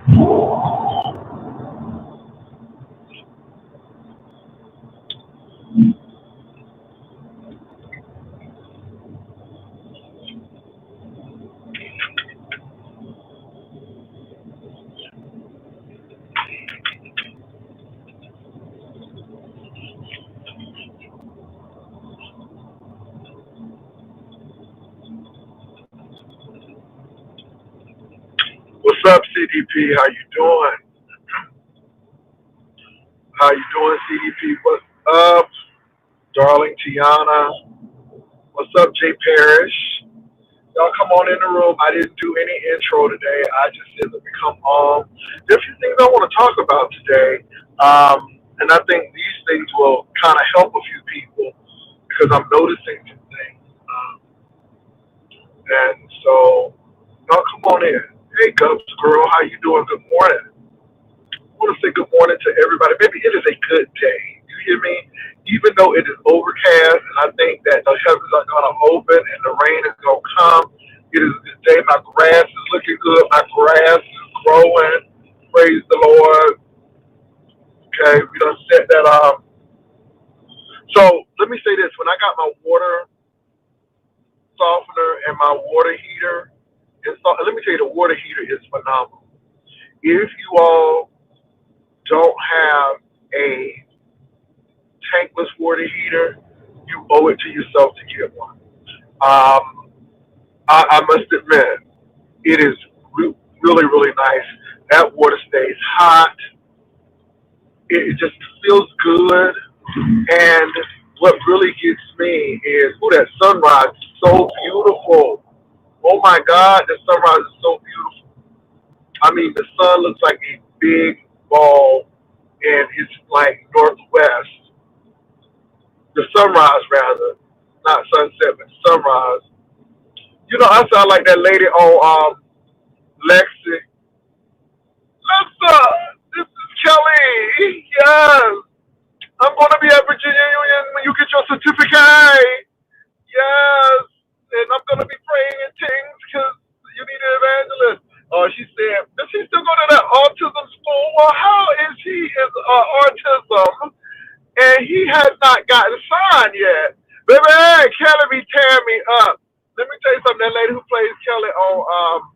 What's up, CDP? How you doing? How you doing, CDP? What's up, darling Tiana? What's up, Jay Parrish? Y'all come on in the room. I didn't do any intro today. I just said let me come on. There's a few things I want to talk about today, and I think these things will kind of help a few people because I'm noticing some things. And so, y'all come on in. Hey, Gubs girl, how you doing? Good morning. I want to say good morning to everybody. Maybe it is a good day. You hear me? Even though it is overcast, and I think that the heavens are going to open and the rain is going to come. It is a good day. My grass is looking good. My grass is growing. Praise the Lord. Okay, we done set that up. So let me say this: when I got my water softener and my water heater, let me tell you, the water heater is phenomenal. If you all don't have a tankless water heater, you owe it to yourself to get one. I must admit, it is really, really nice. That water stays hot. It just feels good. And what really gets me is, that sunrise is so beautiful. Oh my God, the sunrise is so beautiful. I mean, the sun looks like a big ball, and it's like northwest. The sunrise, rather, not sunset, but sunrise. I sound like that lady on Lexi. Alexa, this is Kelly. Yes, I'm going to be at Virginia Union when you get your certificate. Yes, and I'm going to be praying in tongues because you need an evangelist. Oh, she said, does he still go to that autism school? Well, how is he is autism? And he has not gotten signed yet. Baby, Kelly be tearing me up. Let me tell you something. That lady who plays Kelly on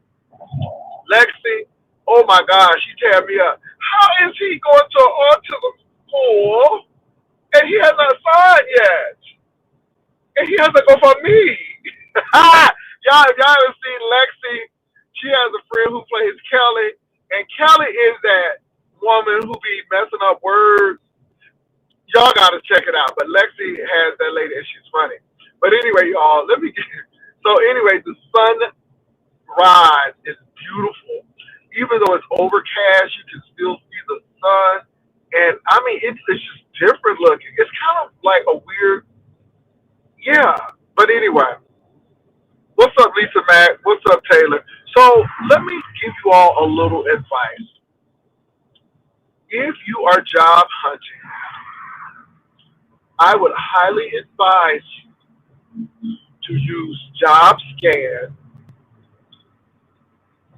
Lexi, oh my God, she tearing me up. How is he going to an autism school and he has not signed yet? And he has to go for me. If y'all haven't seen Lexi, she has a friend who plays Kelly, and Kelly is that woman who be messing up words. Y'all gotta check it out. But Lexi has that lady, and she's funny. But anyway, y'all, let me get. So anyway, the sunrise is beautiful. Even though it's overcast, you can still see the sun, and I mean, it's just different looking. It's kind of like a weird, yeah. But anyway, what's up, Lisa Mack? What's up, Taylor? So let me give you all a little advice. If you are job hunting, I would highly advise you to use JobScan,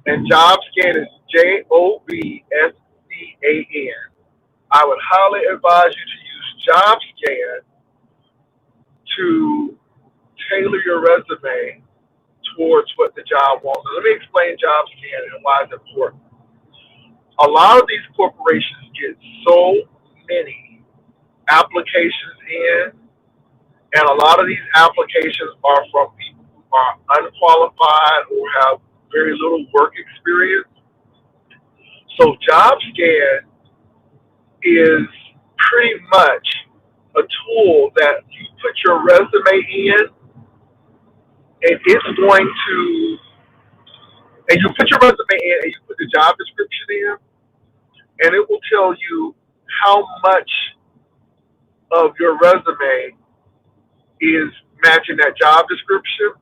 and JobScan is JOBSCAN. I would highly advise you to use JobScan to tailor your resume towards what the job wants. So let me explain JobScan and why it's important. A lot of these corporations get so many applications in, and a lot of these applications are from people who are unqualified or have very little work experience. So JobScan is pretty much a tool that you put your resume in, and it's going to, and you put your resume in and you put the job description in, and it will tell you how much of your resume is matching that job description,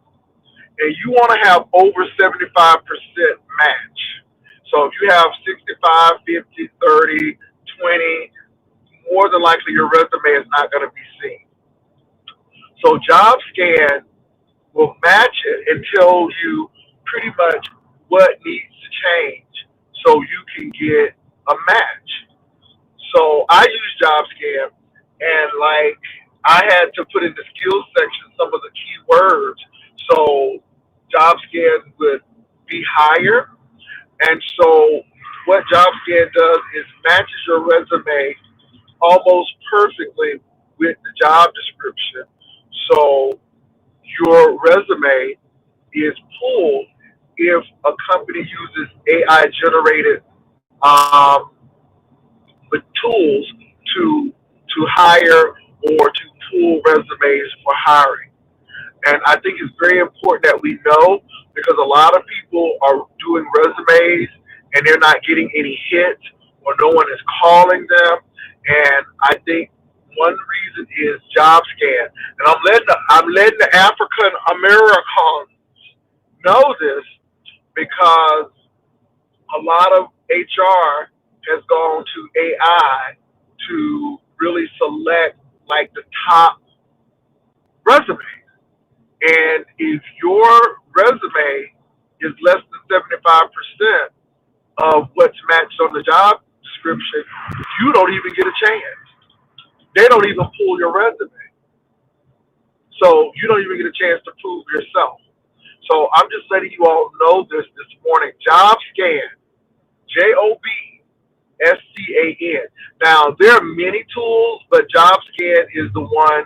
and you want to have over 75% match. So if you have 65, 50, 30, 20, more than likely your resume is not going to be seen. So JobScan will match it and tell you pretty much what needs to change. so you can get a match. So I use JobScan, and like I had to put in the skills section some of the key words, so JobScan would be higher. And so what JobScan does is matches your resume almost perfectly with the job description. So your resume is pulled if a company uses AI generated um, with tools to hire or to pull resumes for hiring. And I think it's very important that we know, because a lot of people are doing resumes and they're not getting any hits, or no one is calling them. And I think one reason is JobScan. And I'm letting the African Americans know this, because a lot of HR has gone to AI to really select like the top resumes. And if your resume is less than 75% of what's matched on the job description, you don't even get a chance. They don't even pull your resume. So you don't even get a chance to prove yourself. So I'm just letting you all know this morning. Job Scan, JobScan. Now, there are many tools, but JobScan is the one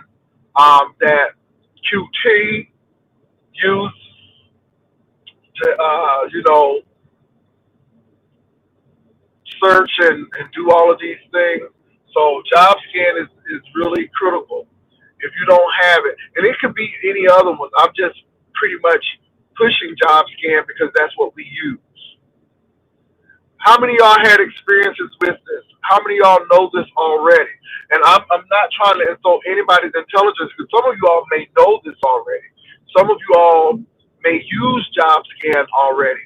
that QT use to, search and do all of these things. So JobScan is really critical if you don't have it. And it could be any other one. I'm just pretty much pushing JobScan because that's what we use. How many of y'all had experiences with this? How many of y'all know this already? And I'm not trying to insult anybody's intelligence, because some of you all may know this already. Some of you all may use JobScan already.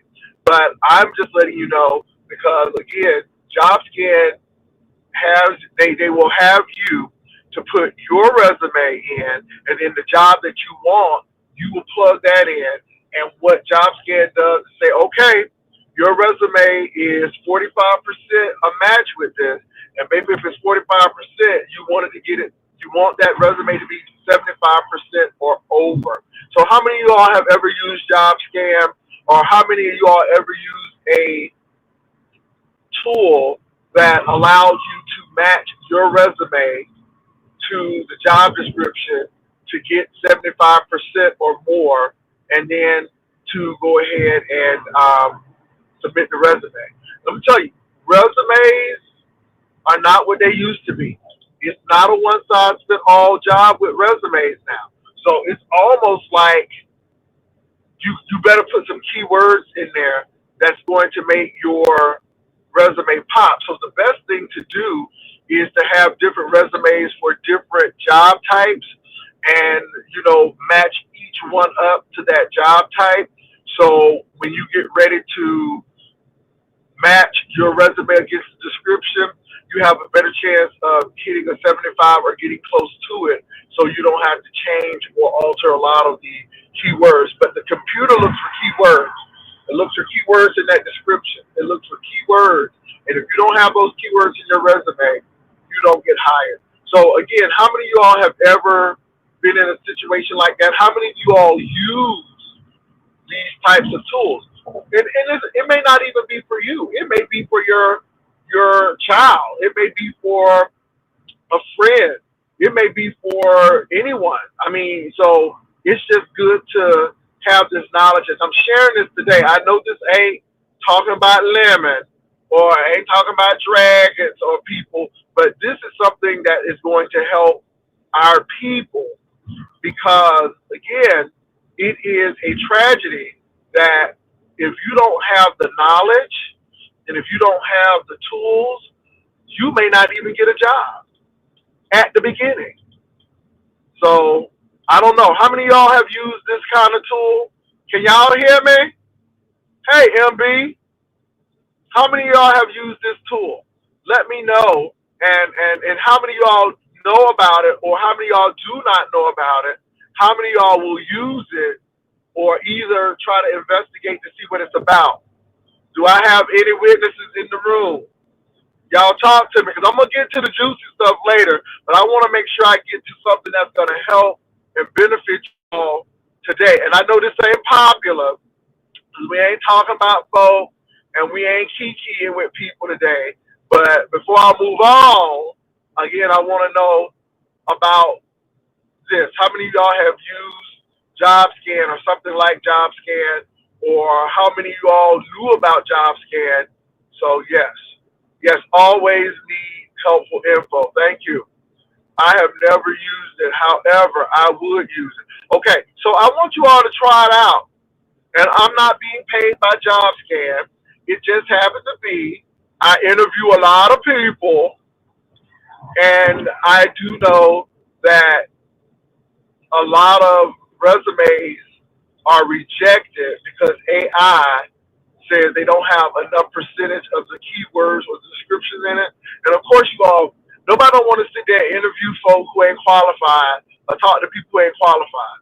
But I'm just letting you know, because again, JobScan they will have you to put your resume in, and then the job that you want, you will plug that in. And what JobScan does is say, okay, your resume is 45% a match with this, and maybe if it's 45%, you wanted to get it, you want that resume to be 75% or over. So how many of you all have ever used JobScan, or how many of you all ever used a tool that allows you to match your resume to the job description to get 75% or more, and then to go ahead and submit the resume? Let me tell you, resumes are not what they used to be. It's not a one-size-fits-all job with resumes now. So it's almost like you better put some keywords in there that's going to make your resume pop. So the best thing to do is to have different resumes for different job types, and match each one up to that job type. So when you get ready to match your resume against the description, you have a better chance of hitting a 75 or getting close to it, so you don't have to change or alter a lot of the keywords. But the computer looks for keywords. It looks for keywords in that description. It looks for keywords. And if you don't have those keywords in your resume, you don't get hired. So again, how many of you all have ever been in a situation like that? How many of you all use these types of tools? And it may not even be for you. It may be for your child. It may be for a friend. It may be for anyone. I mean, so it's just good to have this knowledge. As I'm sharing this today, I know this ain't talking about lemon, or ain't talking about dragons or people, but this is something that is going to help our people, because again, it is a tragedy that if you don't have the knowledge and if you don't have the tools, you may not even get a job at the beginning. So I don't know. How many of y'all have used this kind of tool? Can y'all hear me? Hey, MB, how many of y'all have used this tool? Let me know. And how many of y'all know about it, or how many of y'all do not know about it? How many of y'all will use it, or either try to investigate to see what it's about? Do I have any witnesses in the room? Y'all talk to me because I'm gonna get to the juicy stuff later, but I want to make sure I get to something that's gonna help and benefit you all today. And I know this ain't popular because we ain't talking about folk and we ain't kikiing with people today. But before I move on, again, I want to know about this. How many of y'all have used JobScan or something like JobScan, or how many of you all knew about JobScan? So yes, always need helpful info. Thank you. I have never used it. However, I would use it. Okay, so I want you all to try it out. And I'm not being paid by JobScan. It just happens to be I interview a lot of people, and I do know that a lot of resumes are rejected because AI says they don't have enough percentage of the keywords or the descriptions in it. And of course, you all, nobody don't want to sit there and interview folks who ain't qualified or talk to people who ain't qualified.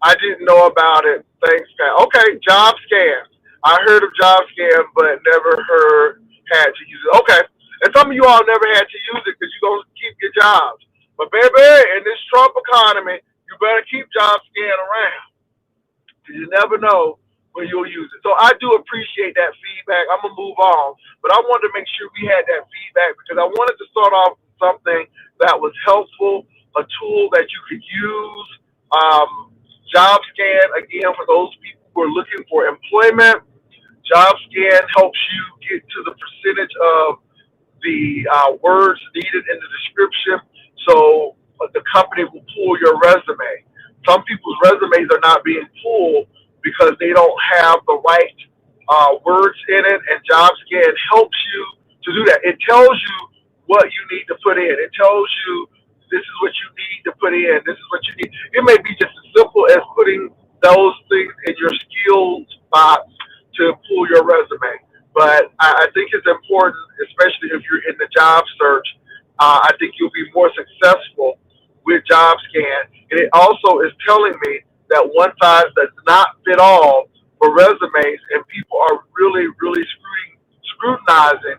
I didn't know about it. Thanks, Pat. Okay, job scan. I heard of job scan, but never had to use it. Okay, and some of you all never had to use it because you're going to keep your jobs. But baby, in this Trump economy, you better keep job scan around because you never know when you'll use it. So I do appreciate that feedback. I'm going to move on. But I wanted to make sure we had that feedback because I wanted to start off with something that was helpful, a tool that you could use. Job scan, again, for those people who are looking for employment, job scan helps you get to the percentage of the words needed in the description so the company will pull your resume. Some people's resumes are not being pulled because they don't have the right words in it, and JobScan helps you to do that. It tells you what you need to put in. It tells you this is what you need to put in. This is what you need. It may be just as simple as putting those things in your skills box to pull your resume. But I think it's important, especially if you're in the job search. I think you'll be more successful with JobScan. And it also is telling me that one size does not fit all for resumes, and people are really, really scrutinizing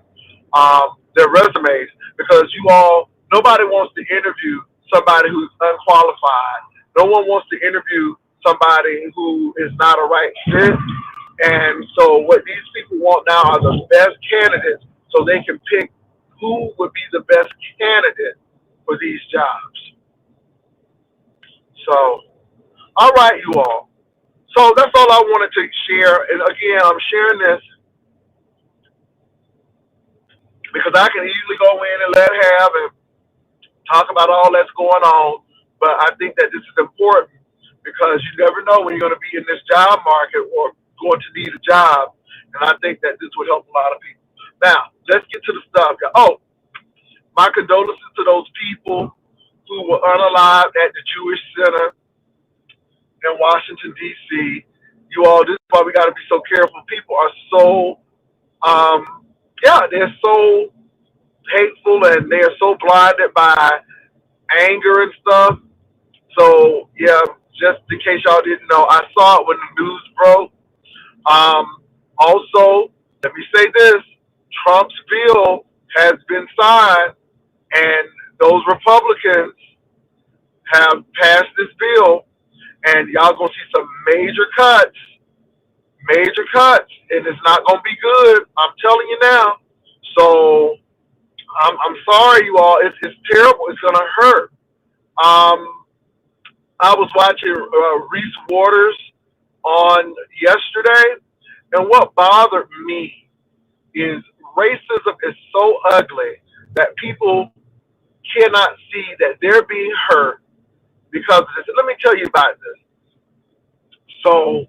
their resumes because you all, nobody wants to interview somebody who's unqualified. No one wants to interview somebody who is not a right fit. And so what these people want now are the best candidates so they can pick who would be the best candidate for these jobs. So, all right, you all. So that's all I wanted to share. And again, I'm sharing this because I can easily go in and let have and talk about all that's going on. But I think that this is important because you never know when you're going to be in this job market or going to need a job. And I think that this would help a lot of people. Now, let's get to the stuff. Oh, my condolences to those people who were unalived at the Jewish Center in Washington, D.C. You all, this is why we got to be so careful. People are so, they're so hateful and they're so blinded by anger and stuff. So, yeah, just in case y'all didn't know, I saw it when the news broke. Um, Also, let me say this, Trump's bill has been signed, and those Republicans have passed this bill, and y'all gonna see some major cuts, and it's not gonna be good. I'm telling you now. So I'm sorry, you all. It's terrible. It's gonna hurt. Um, I was watching Reese Waters on yesterday, and what bothered me is racism is so ugly that people cannot see that they're being hurt because of this. Let me tell you about this. So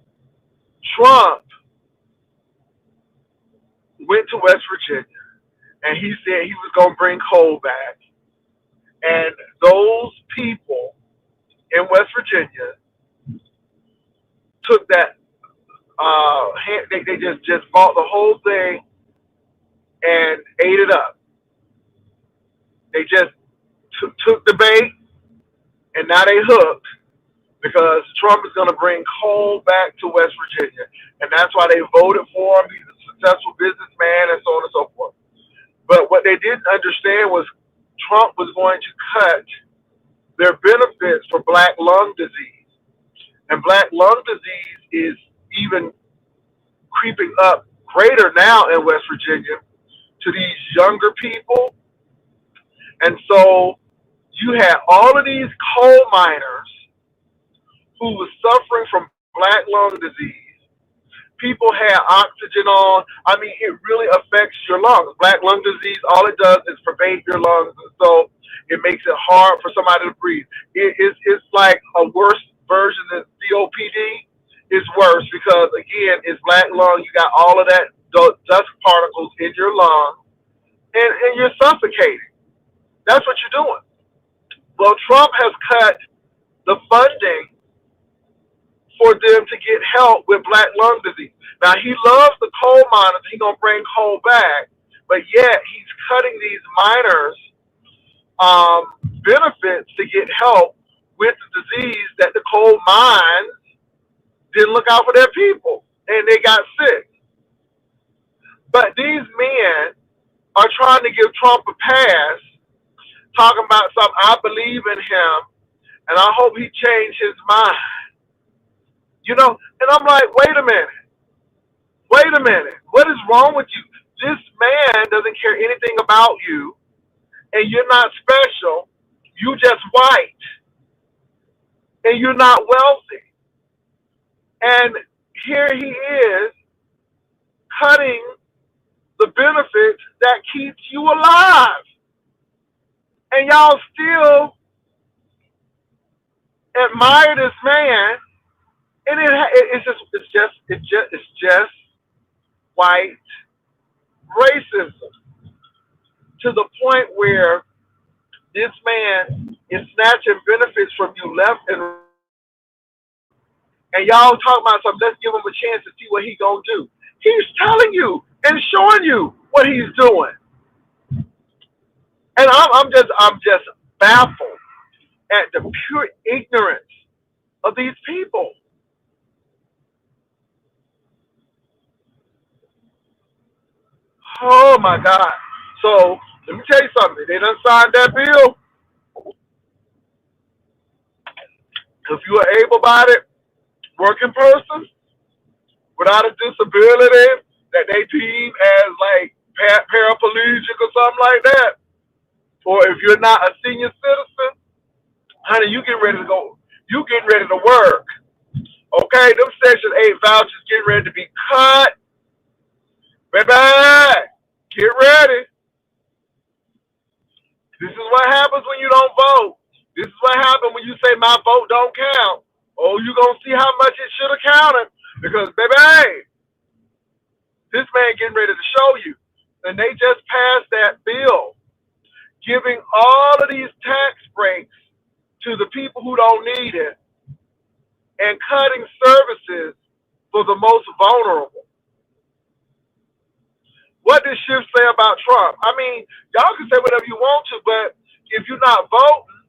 Trump went to West Virginia and he said he was going to bring coal back. And those people in West Virginia took that, they just bought the whole thing and ate it up. They just took the bait and now they hooked because Trump is going to bring coal back to West Virginia, and that's why they voted for him. He's a successful businessman, and so on and so forth. But what they didn't understand was Trump was going to cut their benefits for black lung disease, and black lung disease is even creeping up greater now in West Virginia to these younger people. And so you had all of these coal miners who was suffering from black lung disease. People had oxygen on. I mean, it really affects your lungs. Black lung disease, all it does is pervade your lungs. And so it makes it hard for somebody to breathe. It's like a worse version than COPD. It's worse because, again, it's black lung. You got all of that dust particles in your lungs, and you're suffocating. That's what you're doing. Well, Trump has cut the funding for them to get help with black lung disease. Now, he loves the coal miners. He's going to bring coal back, but yet he's cutting these miners' benefits to get help with the disease that the coal mines didn't look out for their people, and they got sick. But these men are trying to give Trump a pass, talking about something. I believe in him, and I hope he changed his mind. You know, and I'm like, wait a minute. What is wrong with you? This man doesn't care anything about you, and you're not special. You just white, and you're not wealthy. And here he is cutting the benefits that keeps you alive, and y'all still admire this man. And it's just white racism to the point where this man is snatching benefits from you left and y'all talk about something. Let's give him a chance to see what he's gonna do. He's telling you and showing you what he's doing, and I'm just baffled at the pure ignorance of these people. Oh my God. So let me tell you something. They done signed that bill. If you're an able bodied working person without a disability that they deem as like paraplegic or something like that, or if you're not a senior citizen, honey, you getting ready to go. You getting ready to work. Okay, them Section 8 vouchers getting ready to be cut. Baby, get ready. This is what happens when you don't vote. This is what happens when you say my vote don't count. Oh, you're going to see how much it should have counted. Because, baby, this man getting ready to show you. And they just passed that bill giving all of these tax breaks to the people who don't need it and cutting services for the most vulnerable. What did Schiff say about Trump? I mean, y'all can say whatever you want to, but if you're not voting,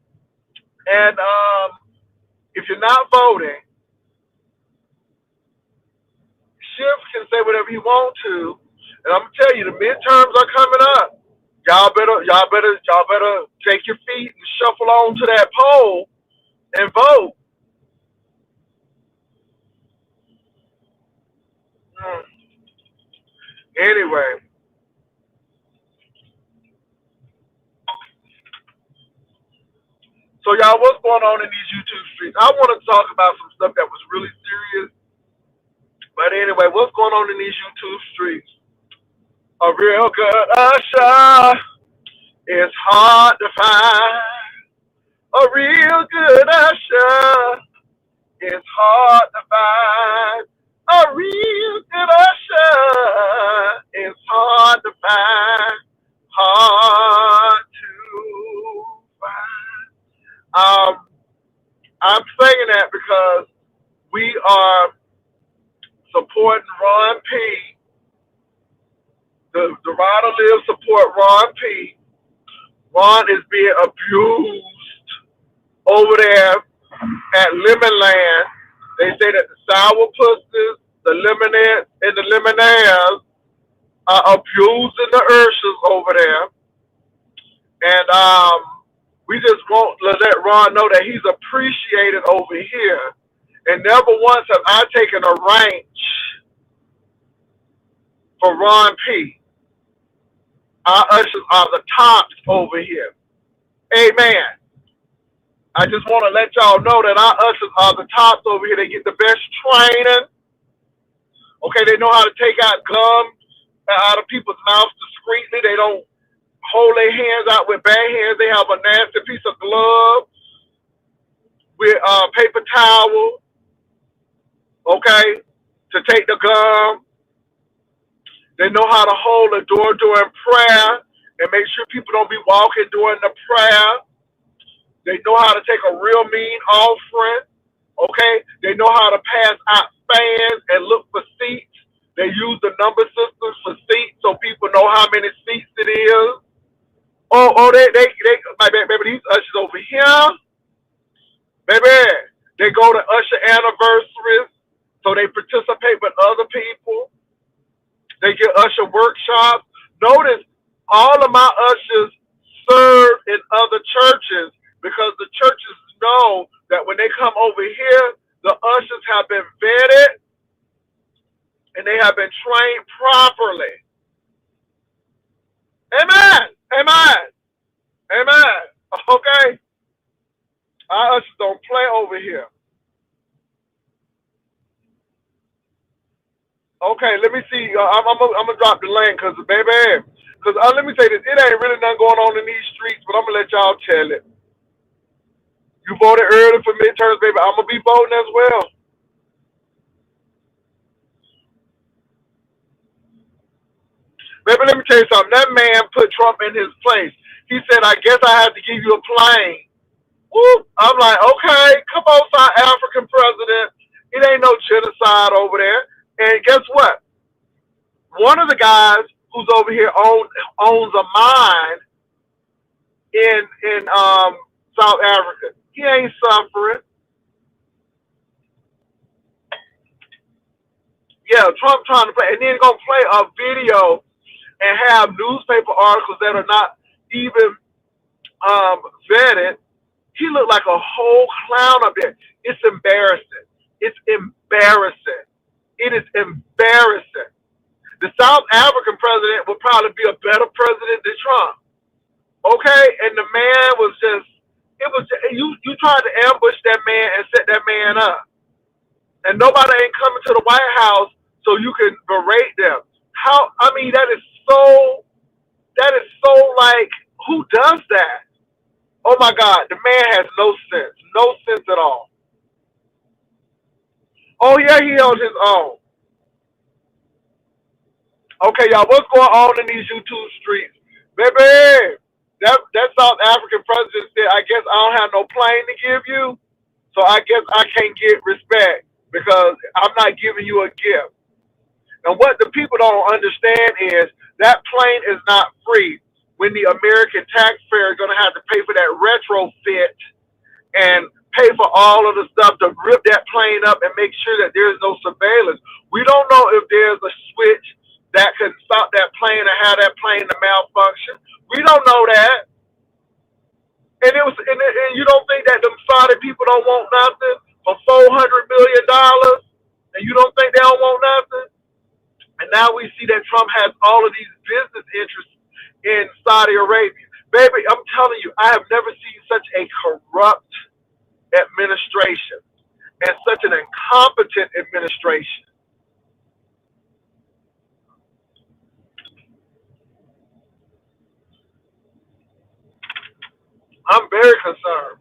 and if you're not voting, Schiff can say whatever he want to. And I'm gonna tell you, the midterms are coming up. Y'all better take your feet and shuffle on to that poll and vote. Anyway, so y'all, what's going on in these YouTube streets? I want to talk about some stuff that was really serious. But anyway, what's going on in these YouTube streets? A real good usher is hard to find. A real good usher is hard to find. A real good usher is hard to find. Hard to find. I'm saying that because we are supporting Ron P. The Ride or Live support Ron P. Ron is being abused over there at Lemon Land. They say that the sour pussies, the lemonade, and the lemonades are abusing the Urshas over there. And we just want to let Ron know that he's appreciated over here. And never once have I taken a ranch for Ron P. Our ushers are the tops over here. Amen. I just want to let y'all know that our ushers are the tops over here. They get the best training. Okay, they know how to take out gum out of people's mouths discreetly. They don't hold their hands out with bare hands. They have a nasty piece of glove with paper towel, okay, to take the gum. They know how to hold the door during prayer and make sure people don't be walking during the prayer. They know how to take a real mean offering, okay? They know how to pass out fans and look for seats. They use the number systems for seats so people know how many seats it is. My baby, these ushers over here, baby, they go to usher anniversaries, so they participate with other people. They get usher workshops. Notice all of my ushers serve in other churches because the churches know that when they come over here, the ushers have been vetted and they have been trained properly. Amen. Amen. Amen. Okay. Our ushers don't play over here. Okay, let me see. I'm gonna drop the link because, baby, because let me say this. It ain't really nothing going on in these streets, but I'm gonna let y'all tell it. You voted early for midterms, baby. I'm gonna be voting as well. Baby, let me tell you something. That man put Trump in his place. He said, I guess I have to give you a plane. Woo! I'm like, okay, come on, South African president. It ain't no genocide over there. And guess what? One of the guys who's over here owns a mine in South Africa. He ain't suffering. Yeah, Trump trying to play, and then gonna play a video and have newspaper articles that are not even vetted. He looked like a whole clown up there. It's embarrassing. It's embarrassing. It is embarrassing. The South African president would probably be a better president than Trump. Okay? And the man was just, it was, you tried to ambush that man and set that man up. And nobody ain't coming to the White House so you can berate them. How, I mean, that is so like, who does that? Oh my God, the man has no sense at all. Oh yeah, he on his own. Okay, y'all, what's going on in these YouTube streets? Baby, that South African president said, I guess I don't have no plane to give you, so I guess I can't get respect because I'm not giving you a gift. And what the people don't understand is that plane is not free when the American taxpayer is going to have to pay for that retrofit and pay for all of the stuff to rip that plane up and make sure that there's no surveillance. We don't know if there's a switch that can stop that plane and have that plane to malfunction. We don't know that. And you don't think that them Saudi people don't want nothing for $400 million, and you don't think they don't want nothing? And now we see that Trump has all of these business interests in Saudi Arabia. Baby, I'm telling you, I have never seen such a corrupt administration and such an incompetent administration. I'm very concerned.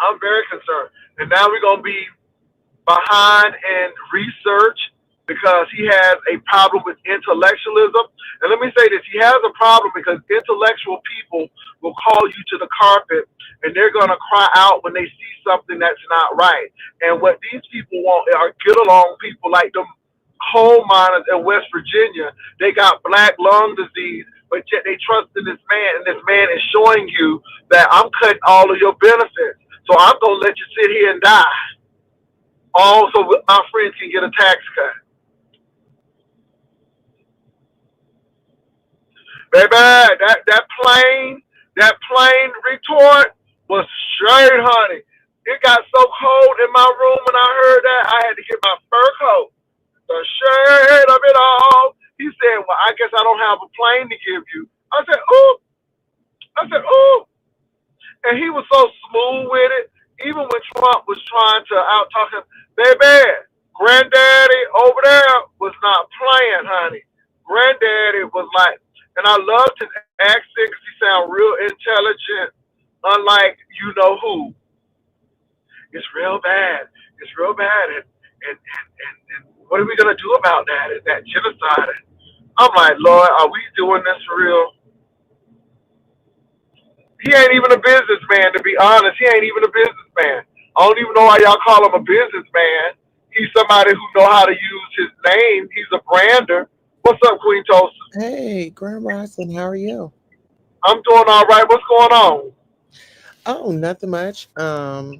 I'm very concerned. And now we're going to be behind in research because he has a problem with intellectualism. And let me say this, he has a problem because intellectual people will call you to the carpet and they're going to cry out when they see something that's not right. And what these people want are get along people like them coal miners in West Virginia. They got black lung disease, but yet they trust in this man, and this man is showing you that I'm cutting all of your benefits. So I'm gonna let you sit here and die, all so my friends can get a tax cut. Baby, that plane retort was straight, honey. It got so cold in my room when I heard that I had to get my fur coat. The shade of it all. He said, "Well, I guess I don't have a plane to give you." I said, "Ooh." I said, "Ooh." And he was so smooth with it. Even when Trump was trying to out talk him, baby, granddaddy over there was not playing, honey. Granddaddy was like, and I loved his accent because he sounded real intelligent, unlike you know who. It's real bad. It's real bad. And what are we going to do about that? Is that genocide? I'm like, Lord, are we doing this for real? He ain't even a businessman, to be honest. He ain't even a businessman. I don't even know why y'all call him a businessman. He's somebody who know how to use his name. He's a brander. What's up, Queen Toast? Hey, Grand Rising, how are you? I'm doing all right. What's going on? Oh, nothing much. I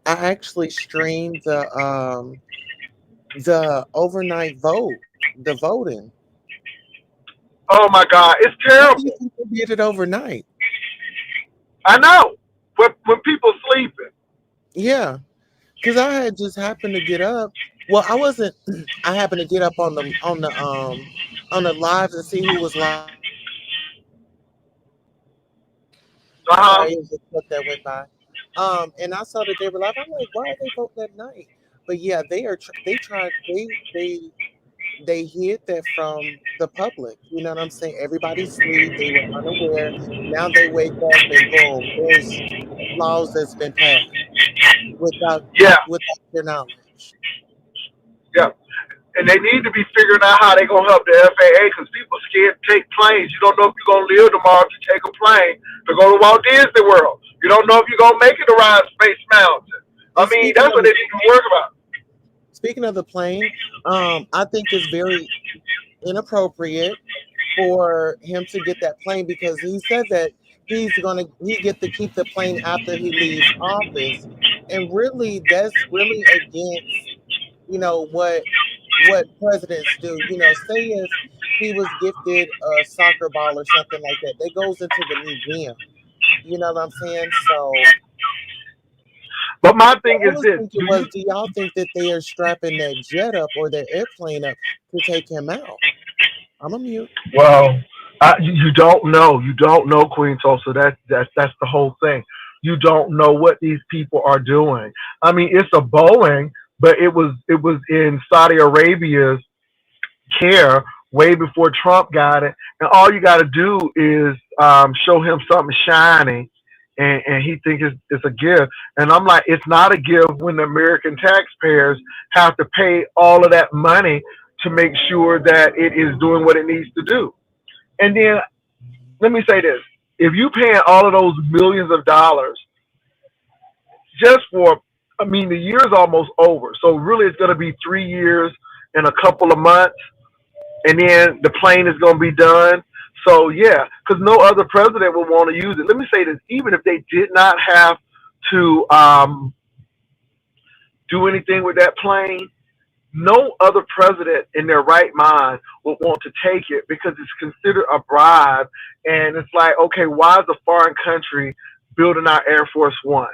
actually streamed the overnight vote, the voting. Oh my God, it's How do you terrible. think they did it overnight? I know. When people sleeping. Yeah, because I had just happened to get up. Well, I wasn't. I happened to get up on the live and see who was live. Uh huh. Sorry, it was a truck that went by. And I saw that they were live. I'm like, why are they voting at night? But yeah, they are. They tried. They hid that from the public. You know what I'm saying? Everybody sleep. They were unaware. Now they wake up and boom, there's laws that's been passed without Yeah, without their knowledge. yeah. And they need to be figuring out how they gonna help the FAA because people scared to take planes. You don't know if you're gonna live tomorrow if you take a plane to go to Walt Disney World. You don't know if you're gonna make it to ride Space Mountain. I And mean, that's what they need to work about. speaking of the plane, I think it's very inappropriate for him to get that plane because he said that he get to keep the plane after he leaves office, and really that's really against what presidents do. Say if he was gifted a soccer ball or something like that, that goes into the museum. You know what I'm saying? So But my what thing I is was this: thinking was, do y'all think that they are strapping that jet up or that airplane up to take him out? I'm a mute. well, you don't know. You don't know, Queen Tulsa. That's the whole thing. You don't know what these people are doing. I mean, it's a Boeing, but it was in Saudi Arabia's care way before Trump got it. And all you got to do is show him something shiny, and he thinks it's a gift. And I'm like, it's not a gift when the American taxpayers have to pay all of that money to make sure that it is doing what it needs to do. And then let me say this: if you paying all of those millions of dollars just for, I mean, the year is almost over. So really, it's going to be 3 years and a couple of months and then the plane is going to be done. So yeah, because no other president would want to use it. Let me say this: even if they did not have to do anything with that plane, no other president in their right mind would want to take it because it's considered a bribe. And it's like, okay, why is a foreign country building our Air Force One?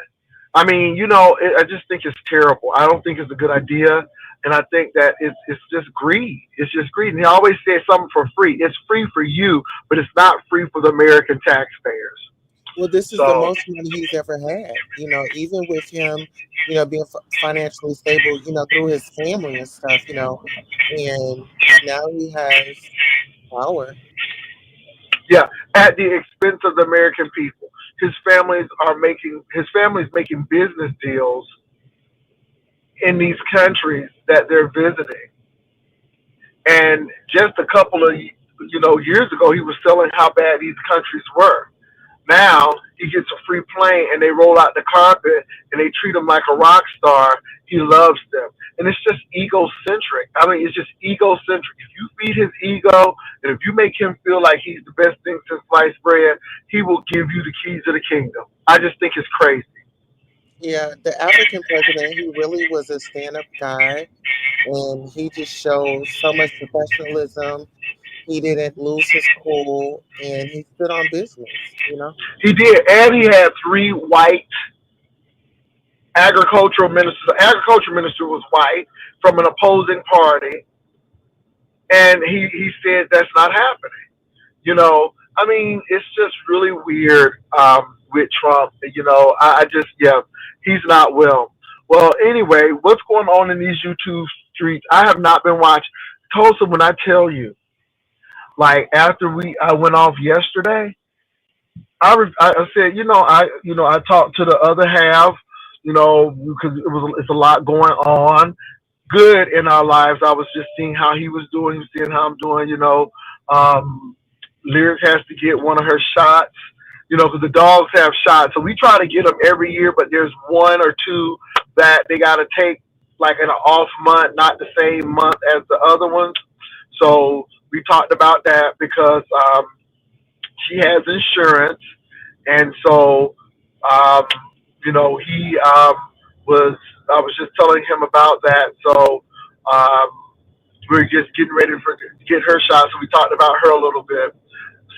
I mean, I just think it's terrible. I don't think it's a good idea. And I think that it's just greed. It's just greed. And he always says something for free. It's free for you, but it's not free for the American taxpayers. Well, this is the So, most money he's ever had. Even with him, being financially stable, through his family and stuff, and now he has power. yeah, at the expense of the American people. His family's making business deals in these countries that they're visiting. And just a couple of years ago, he was telling how bad these countries were. Now he gets a free plane, and they roll out the carpet, and they treat him like a rock star. He loves them, and it's just egocentric. I mean, it's just egocentric. If you feed his ego, and if you make him feel like he's the best thing since sliced bread, he will give you the keys to the kingdom. I just think it's crazy. Yeah, the African president, he really was a stand-up guy, and he just showed so much professionalism. He didn't lose his cool, and he stood on business. You know. He did, and he had three white agricultural ministers. The agriculture minister was white from an opposing party, and he said that's not happening. You know, I mean, it's just really weird with Trump. You know, I just, yeah, he's not well. Well, anyway, what's going on in these YouTube streets? I have not been watching. Tulsa, when I tell you, like after I went off yesterday, I said, I talked to the other half, because it's a lot going on, good in our lives. I was just seeing how he was doing, he was seeing how I'm doing. Um, Lyric has to get one of her shots, because the dogs have shots. So we try to get them every year, but there's one or two that they got to take like in an off month, not the same month as the other ones. So we talked about that because she has insurance, and so um, he was. I was just telling him about that. So um, we're just getting ready for get her shot. So we talked about her a little bit.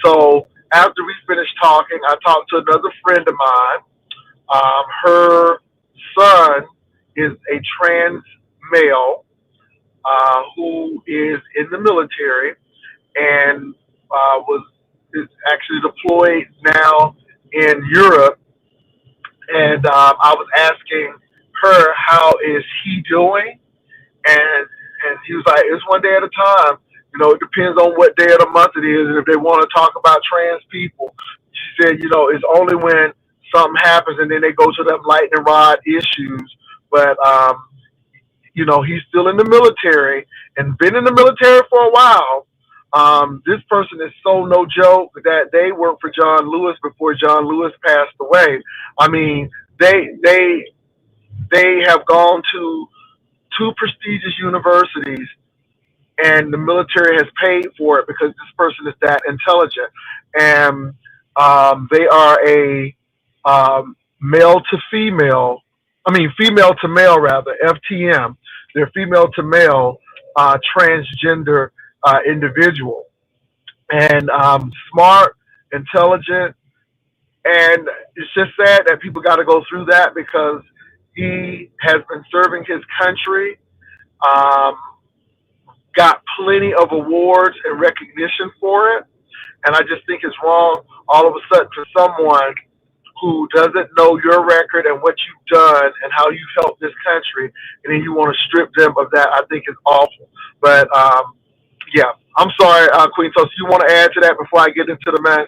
So after we finished talking, I talked to another friend of mine. Her son is a trans male who is in the military and was is actually deployed now in Europe. And I was asking her how is he doing, and he was like, it's one day at a time. It depends on what day of the month it is, and if they want to talk about trans people, she said, it's only when something happens, and then they go to them lightning rod issues. But he's still in the military and been in the military for a while. This person is so no joke that they worked for John Lewis before John Lewis passed away. I mean, they have gone to two prestigious universities, and the military has paid for it because this person is that intelligent. And they are a male to female, I mean, female to male rather, FTM. They're female to male transgender individual. And smart, intelligent, and it's just sad that people got to go through that because he has been serving his country, um, got plenty of awards and recognition for it. And I just think it's wrong all of a sudden for someone who doesn't know your record and what you've done and how you've helped this country, and then you want to strip them of that. I think is awful. But yeah, I'm sorry, Queen Toast. You want to add to that before I get into the mess?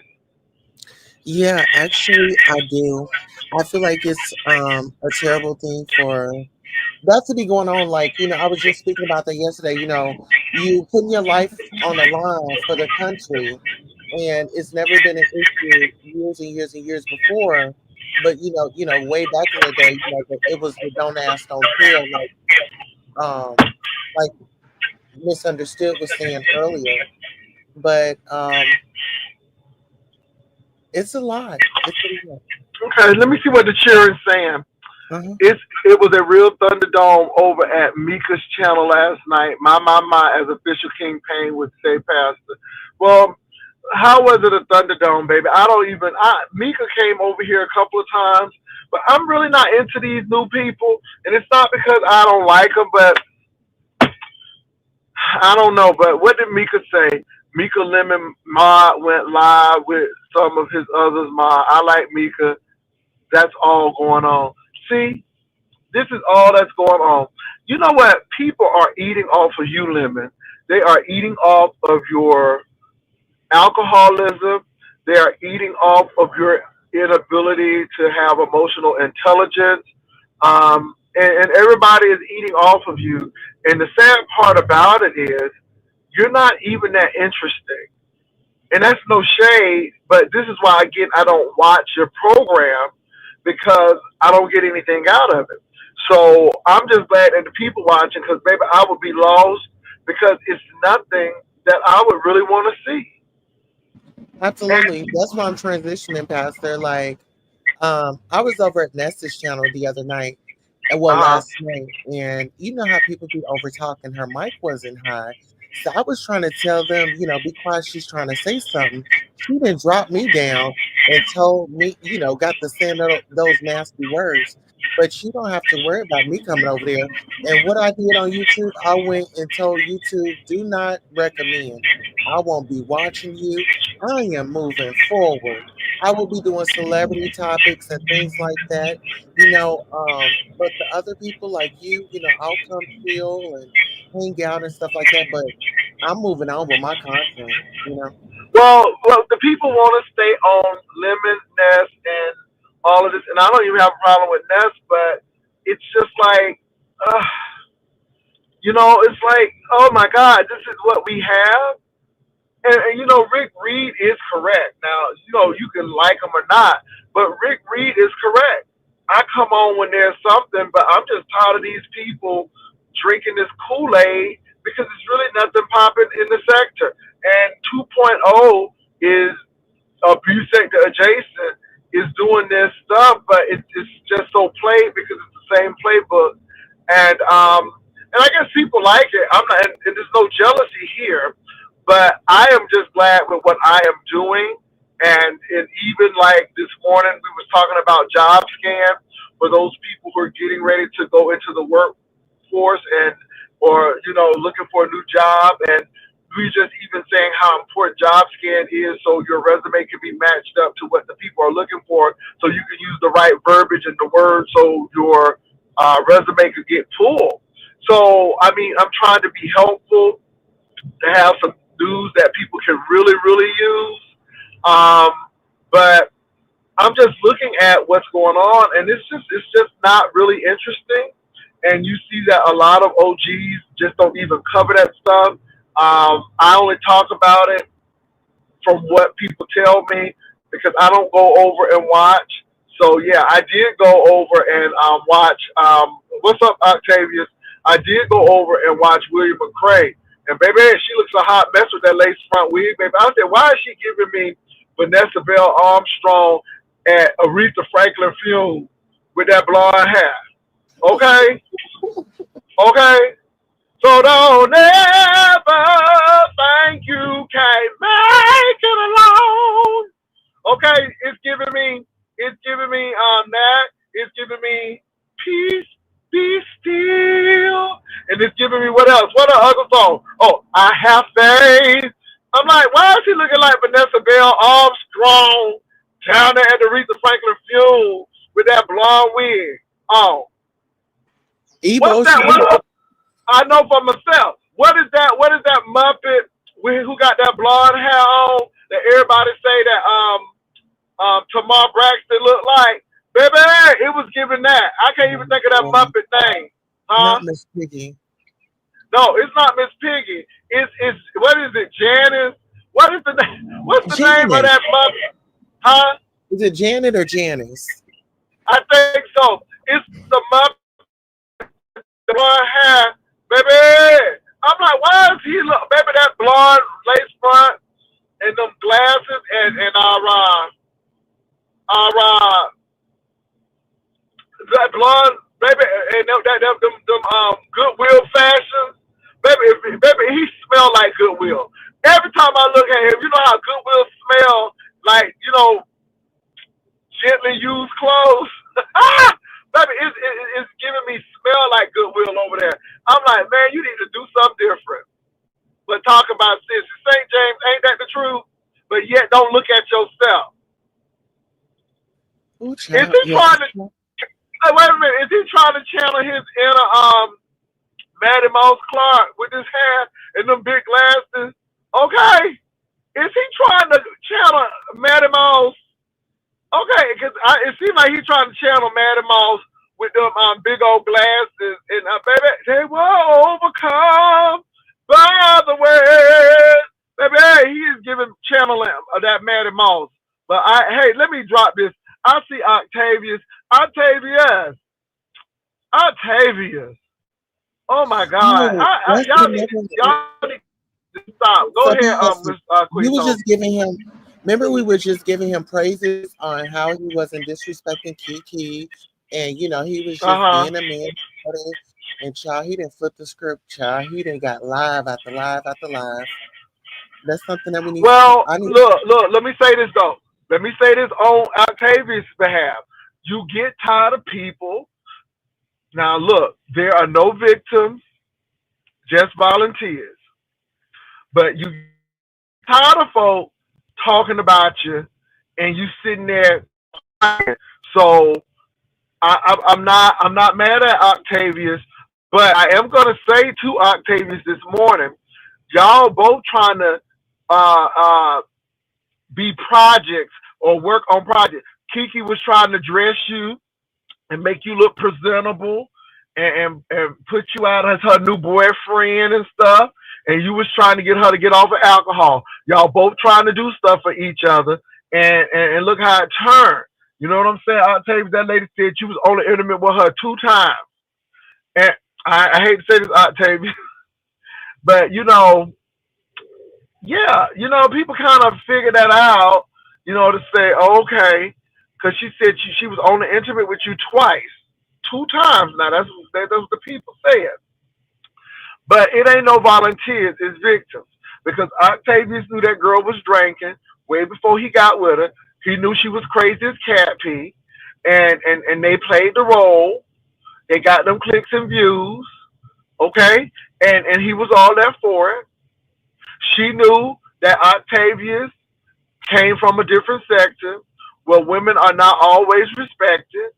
Yeah, actually, I do. I feel like it's a terrible thing for that to be going on. Like, I was just speaking about that yesterday. You putting your life on the line for the country, and it's never been an issue years and years and years before. But way back in the day, it was the don't ask, don't tell, um, like misunderstood was saying earlier. But it's a lot. It's a lot. Okay, let me see what the chair is saying. Uh-huh. It was a real Thunderdome over at Mika's channel last night. My, as official King Payne would say, Pastor. Well, how was it a Thunderdome, baby? I don't even. Mika came over here a couple of times, but I'm really not into these new people, and it's not because I don't like them, but I don't know. But what did Mika say? Mika Lemon Ma went live with some of his others. Ma, I like Mika. That's all going on. See, this is all that's going on. You know what? People are eating off of you, Lemon. They are eating off of your alcoholism. They are eating off of your inability to have emotional intelligence. And everybody is eating off of you. And the sad part about it is, you're not even that interesting. And that's no shade, but this is why, again, I don't watch your program because I don't get anything out of it. So I'm just glad that the people watching, because maybe I would be lost because it's nothing that I would really want to see. Absolutely. That's why I'm transitioning, Pastor. Like, I was over at Nessa's channel the other night, well, Uh-huh. last night, and you know how people be over talking. Her mic wasn't high, so I was trying to tell them, be quiet. She's trying to say something. She then dropped me down and told me, got to saying those nasty words. But you don't have to worry about me coming over there. And what I did on YouTube, I went and told YouTube, do not recommend. I won't be watching you. I am moving forward. I will be doing celebrity topics and things like that, but the other people like you, I'll come chill and hang out and stuff like that. But I'm moving on with my content. Well, the people want to stay on Lemon, Ness, and all of this, and I don't even have a problem with Ness, but it's just like, uh, it's like, oh my God, this is what we have. And Rick Reed is correct. Now, you can like him or not, but Rick Reed is correct. I come on when there's something, but I'm just tired of these people drinking this Kool-Aid because it's really nothing popping in the sector. And 2.0 is abuse sector adjacent, is doing this stuff, but it's just so played because it's the same playbook. And I guess people like it. I'm not, and there's no jealousy here, but I am just glad with what I am doing. And even like this morning, we was talking about job scan for those people who are getting ready to go into the workforce and or looking for a new job. And we just even saying how important job scan is, so your resume can be matched up to what the people are looking for, so you can use the right verbiage and the words, so your resume could get pulled. So I mean, I'm trying to be helpful to have some news that people can really, really use. Um, but I'm just looking at what's going on, and it's just not really interesting. And you see that a lot of OGs just don't even cover that stuff. I only talk about it from what people tell me because I don't go over and watch. So yeah, I did go over and watch. What's up, Octavius? I did go over and watch William McCray, and baby, she looks a hot mess with that lace front wig, baby. I said, why is she giving me Vanessa Bell Armstrong at Aretha Franklin funeral with that blonde hair? Okay, okay. So don't ever think you can't make it alone. Okay, it's giving me that. It's giving me peace, be still. And it's giving me what else? What other song? Oh, I have faith. I'm like, why is he looking like Vanessa Bell Armstrong down there at the Aretha Franklin funeral with that blonde wig? Oh, what's that? Emotion. What, I know for myself. What is that? What is that Muppet who got that blonde hair on that everybody say that Tamar Braxton looked like? Baby, it was giving that. I can't even think of that Muppet name. Huh? Not Miss Piggy. No, it's not Miss Piggy. It's what is it? Janice? What is the name? What's the name of Janet. that Muppet? Huh? Is it Janet or Janice? I think so. It's the Muppet blonde hair, baby. I'm like, why is he look, baby? That blonde lace front and them glasses and that blonde, baby, and them Goodwill fashions, baby, he smell like Goodwill. Every time I look at him, you know how Goodwill smell like, gently used clothes. Baby, it's giving me smell like Goodwill over there. I'm like, man, you need to do something different. But talk about sis. St. James, ain't that the truth? But yet don't look at yourself. Ooh, Is child. he Yeah. trying to wait a minute, is he trying to channel his inner Maddie Mouse Clark with his hair and them big glasses? Okay. Is he trying to channel Maddie Mouse? Okay, because it seems like he's trying to channel Maddie Mouse with them big old glasses, and baby, they will overcome by the way. Baby, he is giving channel of that Maddie Mouse. But hey, let me drop this. I see Octavius. Oh my God! No, Y'all need to stop. Go so ahead, listen, Miss you was Quito. just giving him Remember, we were just giving him praises on how he wasn't disrespecting Kiki, and he was Uh just huh. being a man. And child, he didn't flip the script. Child, he didn't got live after live after live. That's something that we need to. Well, I need. look. Let me say this though. Let me say this on Octavius' behalf. You get tired of people. Now, look, there are no victims, just volunteers. But you tired of folk talking about you, and you sitting there. So I'm not mad at Octavius, but I am gonna say to Octavius this morning, y'all both trying to uh, uh, be projects or work on projects. Kiki was trying to dress you and make you look presentable and put you out as her new boyfriend and stuff. And you was trying to get her to get off of alcohol. Y'all both trying to do stuff for each other. And look how it turned. You know what I'm saying? I'll tell you, that lady said you was only intimate with her 2 times. And I hate to say this, Octavia, but yeah, people kind of figure that out, to say, okay, because she said she was only intimate with you twice, 2 times. Now that's what the people said. But it ain't no volunteers, it's victims. Because Octavius knew that girl was drinking way before he got with her. He knew she was crazy as cat pee, and they played the role. They got them clicks and views, okay, and he was all there for it. She knew that Octavius came from a different sector where women are not always respected.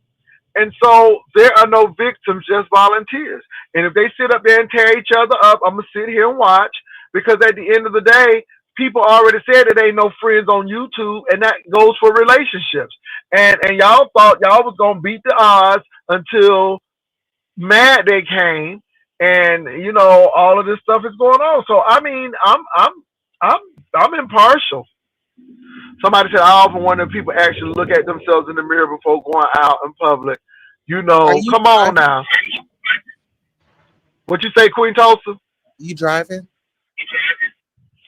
And so there are no victims, just volunteers. And if they sit up there and tear each other up, I'm going to sit here and watch, because at the end of the day, people already said it ain't no friends on YouTube, and that goes for relationships. And y'all thought y'all was going to beat the odds until Mad Day came, and all of this stuff is going on. So I mean, I'm I'm impartial. Somebody said I often wonder if people actually look at themselves in the mirror before going out in public. Are you Come on driving? now. What you say, Queen Tulsa? You driving?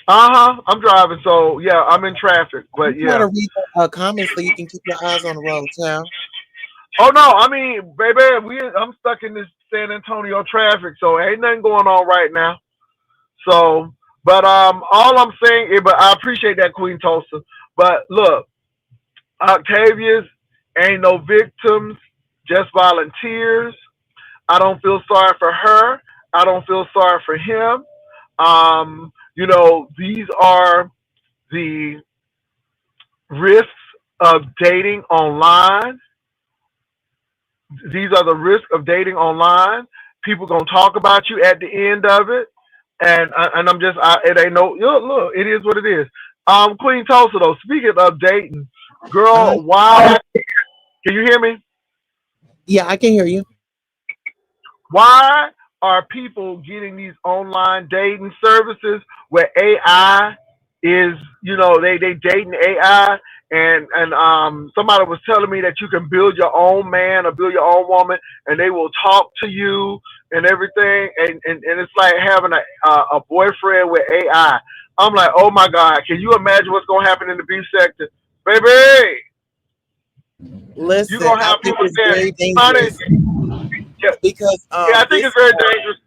Uh huh. I'm driving, so yeah, I'm in traffic. You But try yeah. to read the comments so you can keep your eyes on the road, child. Oh no, I mean, baby, I'm stuck in this San Antonio traffic, so ain't nothing going on right now. So, but all I'm saying is, but I appreciate that, Queen Tulsa. But look, Octavius ain't no victims, just volunteers. I don't feel sorry for her. I don't feel sorry for him. These are the risks of dating online. These are the risks of dating online. People gonna talk about you at the end of it, and it ain't no look. It is what it is. Queen Tulsa though. Speaking of dating, Uh, girl, why? Can you hear me? yeah, I can hear you. Why are people getting these online dating services where AI is, they dating AI, and somebody was telling me that you can build your own man or build your own woman, and they will talk to you and everything, and it's like having a boyfriend with AI. I'm like, oh my God, can you imagine what's gonna happen in the beef sector, baby? You Listen, gonna I have think people it's saying, very honey, dangerous yeah, because yeah, I think this it's very dangerous.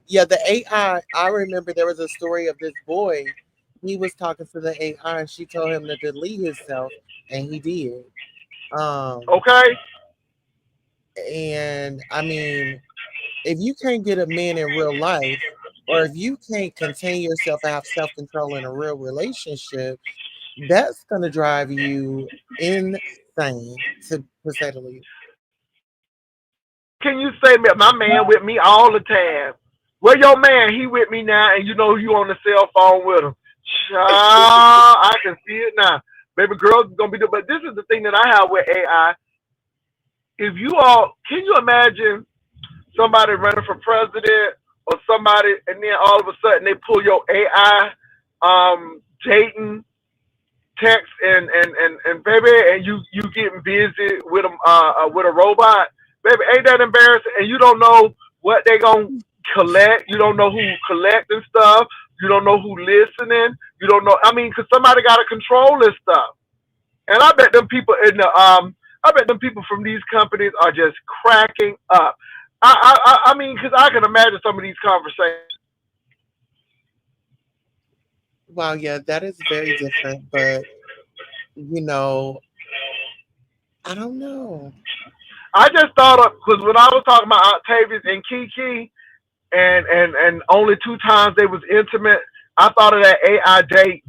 yeah, the AI. I remember there was a story of this boy. He was talking to the AI, and she told him to delete himself, and he did. Um, Okay. and I mean, if you can't get a man in real life, or if you can't contain yourself and have self control in a real relationship, that's gonna drive you insane, to say the least. Can you say my man with me all the time? Where your man? He with me now, and you on the cell phone with him. Child, I can see it now. Baby girl's gonna be doing. But this is the thing that I have with AI. If you all, can you imagine somebody running for president or somebody, and then all of a sudden they pull your AI dating text and baby, and you getting busy with a robot, baby, ain't that embarrassing? And you don't know what they gonna collect. You don't know who collecting stuff. You don't know who listening. You don't know. I mean, because somebody got to control this stuff. And I bet them people in the I bet them people from these companies are just cracking up. I mean, because I can imagine some of these conversations. Well, yeah, that is very different, but you know, I don't know. I just thought of because when I was talking about Octavius and Kiki, and only 2 times they was intimate, I thought of that AI date,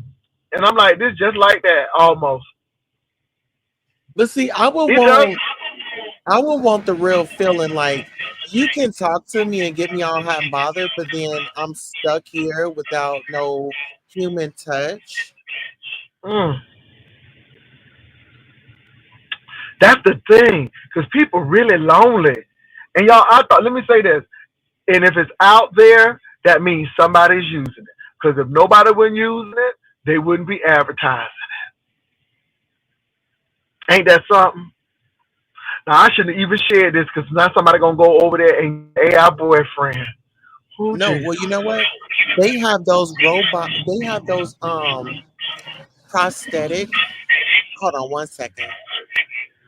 and I'm like, this just like that almost. But see, It does. I would want the real feeling like you can talk to me and get me all hot and bothered, but then I'm stuck here without no human touch. Mm, that's the thing, because people really lonely. And y'all, I thought, let me say this. And if it's out there, that means somebody's using it. Because if nobody wasn't using it, they wouldn't be advertising. Ain't that something? Now I shouldn't even share this because now somebody gonna go over there and AI boyfriend. Oh No, Jesus. well, you know what? They have those robot. They have those prosthetic. Hold on one second.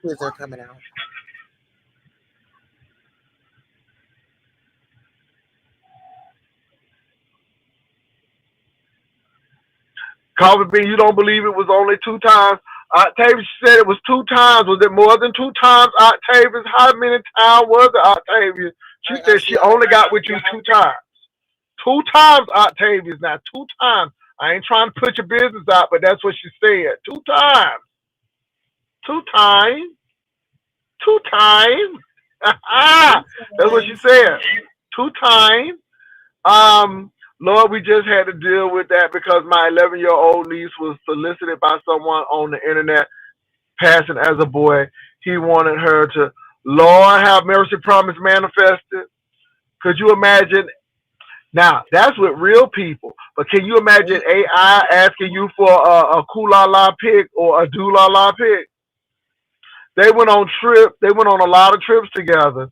Kids are coming out. Coffee Bean, you don't believe it was only 2 times. Octavius said it was 2 times. Was it more than 2 times, Octavius? How many times was it, Octavius? All She right, I'll said see she y'all only later. got with you 2 times. 2 times, Octavius. Now, 2 times. I ain't trying to put your business out, but that's what she said. 2 times. 2 times. 2 times. That's what she Sometimes. said. 2 times. Lord, we just had to deal with that because my 11-year-old niece was solicited by someone on the internet, passing as a boy. He wanted her to, Lord, have mercy, promise manifested. Could you imagine? Now, that's with real people. But can you imagine Right? AI asking you for a kula pic or a dula pic? They went on trip. They went on a lot of trips together.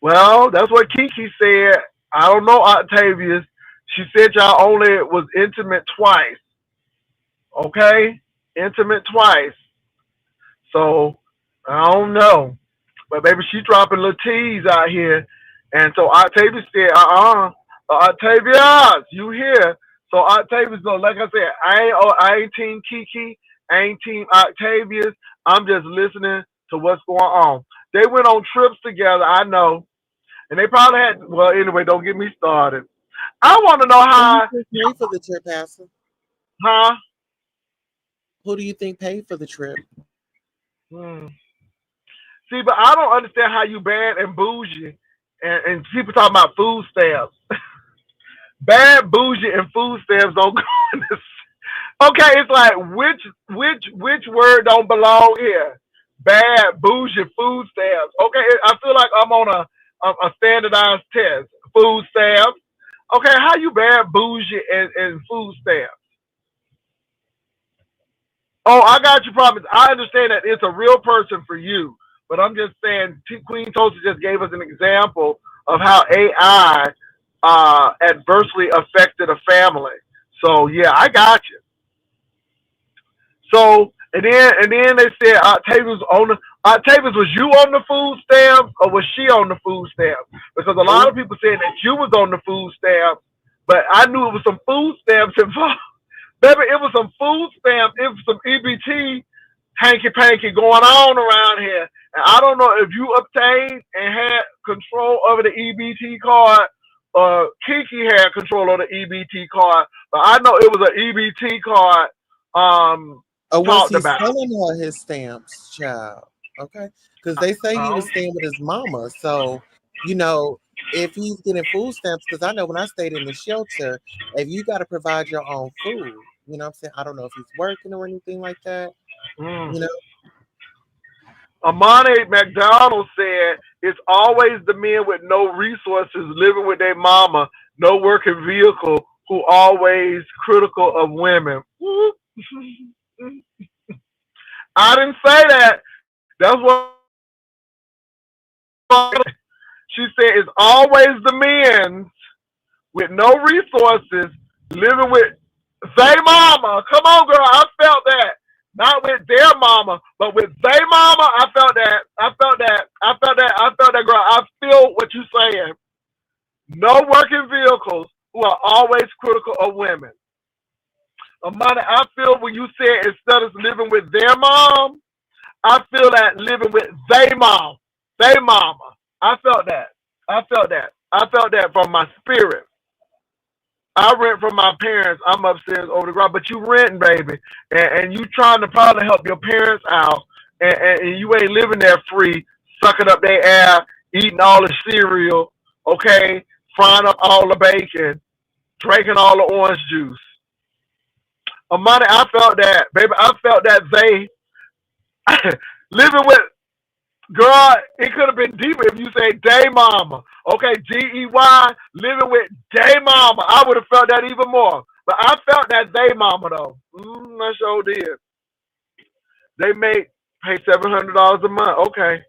Well, that's what Kiki said. I don't know, Octavius. She said y'all only was intimate twice. Okay? Intimate twice. So I don't know. But maybe she dropping little T's out here. And so Octavius said, Octavius, you here. So Octavius, no, like I said, I ain't team Kiki, I ain't team Octavius. I'm just listening to what's going on. They went on trips together, I know. And they probably had, well, anyway, don't get me started. I want to know Who do you how, think paid for the trip, Pastor? huh? Who do you think paid for the trip? Hmm. See, but I don't understand how you bad and bougie, and people talking about food stamps. Bad, bougie, and food stamps don't go in this. Okay, it's like which word don't belong here? Bad, bougie, food stamps. Okay, I feel like I'm on a standardized test. Food stamps. Okay, how you bad, bougie, and food stamps? Oh, I got you, promise. I understand that it's a real person for you, but I'm just saying, Queen Tulsa just gave us an example of how AI adversely affected a family. So yeah, I got you. So and then they said Octavius, was you on the food stamps or was she on the food stamps? Because a lot Who? of people saying that you was on the food stamps, but I knew it was some food stamps involved. Baby, it was some food stamps, it was some EBT hanky panky going on around here. And I don't know if you obtained and had control over the EBT card or Kiki had control of the EBT card, but I know it was an EBT card Or was talked he about. selling her his stamps, child? Okay. Because they say he was Um, staying with his mama. So, you know, if he's getting food stamps, because I know when I stayed in the shelter, if you got to provide your own food, you know what I'm saying? I don't know if he's working or anything like that. mm. You know, Amani McDonald said it's always the men with no resources living with their mama, no working vehicle, who always critical of women. I didn't say that. That's what she said. It's always the men with no resources, living with they mama. Come on, girl. I felt that. Not with their mama, but with they mama. I felt that. I felt that. I felt that. I felt that, girl. I feel what you're saying. No working vehicles who are always critical of women. Amanda, I feel when you said instead of living with their mom, I feel that living with they mom, they mama. I felt that. I felt that. I felt that from my spirit. I rent from my parents. I'm upstairs over the ground, but you renting, baby, and you trying to probably help your parents out, and you ain't living there free, sucking up their ass, eating all the cereal, okay, frying up all the bacon, drinking all the orange juice. Amani, I felt that, baby. I felt that they living with girl. It could have been deeper if you say day mama. Okay, DEY, living with day mama. I would have felt that even more. But I felt that day mama though. I sure did. They pay $700 a month. Okay.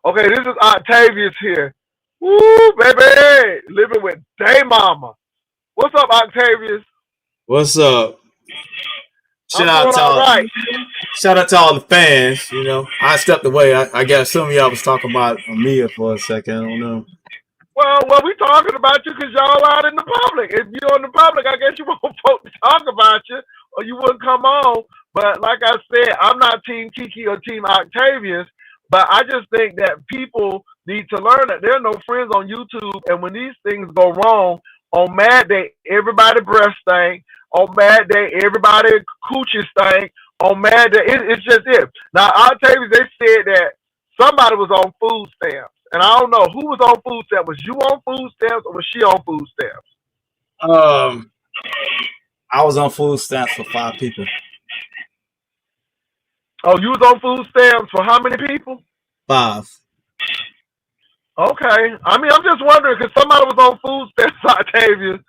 Okay, this is Octavius here. Woo, baby, living with day mama. What's up, Octavius? What's up? I'm doing all right. Shout out to all the fans. You know, I stepped away. I guess some of y'all was talking about Mia for a second. I don't know. Well, we talking about you because y'all out in the public. If you're in the public, I guess you want folk to talk about you, or you wouldn't come on. But like I said, I'm not Team Kiki or Team Octavius, but I just think that people need to learn that there are no friends on YouTube, and when these things go wrong, on Mad Day, everybody breast stank. On Mad Day, everybody coochie stank. On Mad Day, it's just it. Now, Octavius, they said that somebody was on food stamps. And I don't know who was on food stamps. Was you on food stamps or was she on food stamps? I was on food stamps for 5 people. Oh, you was on food stamps for how many people? 5. Okay. I mean, I'm just wondering because somebody was on food stamps, Octavius,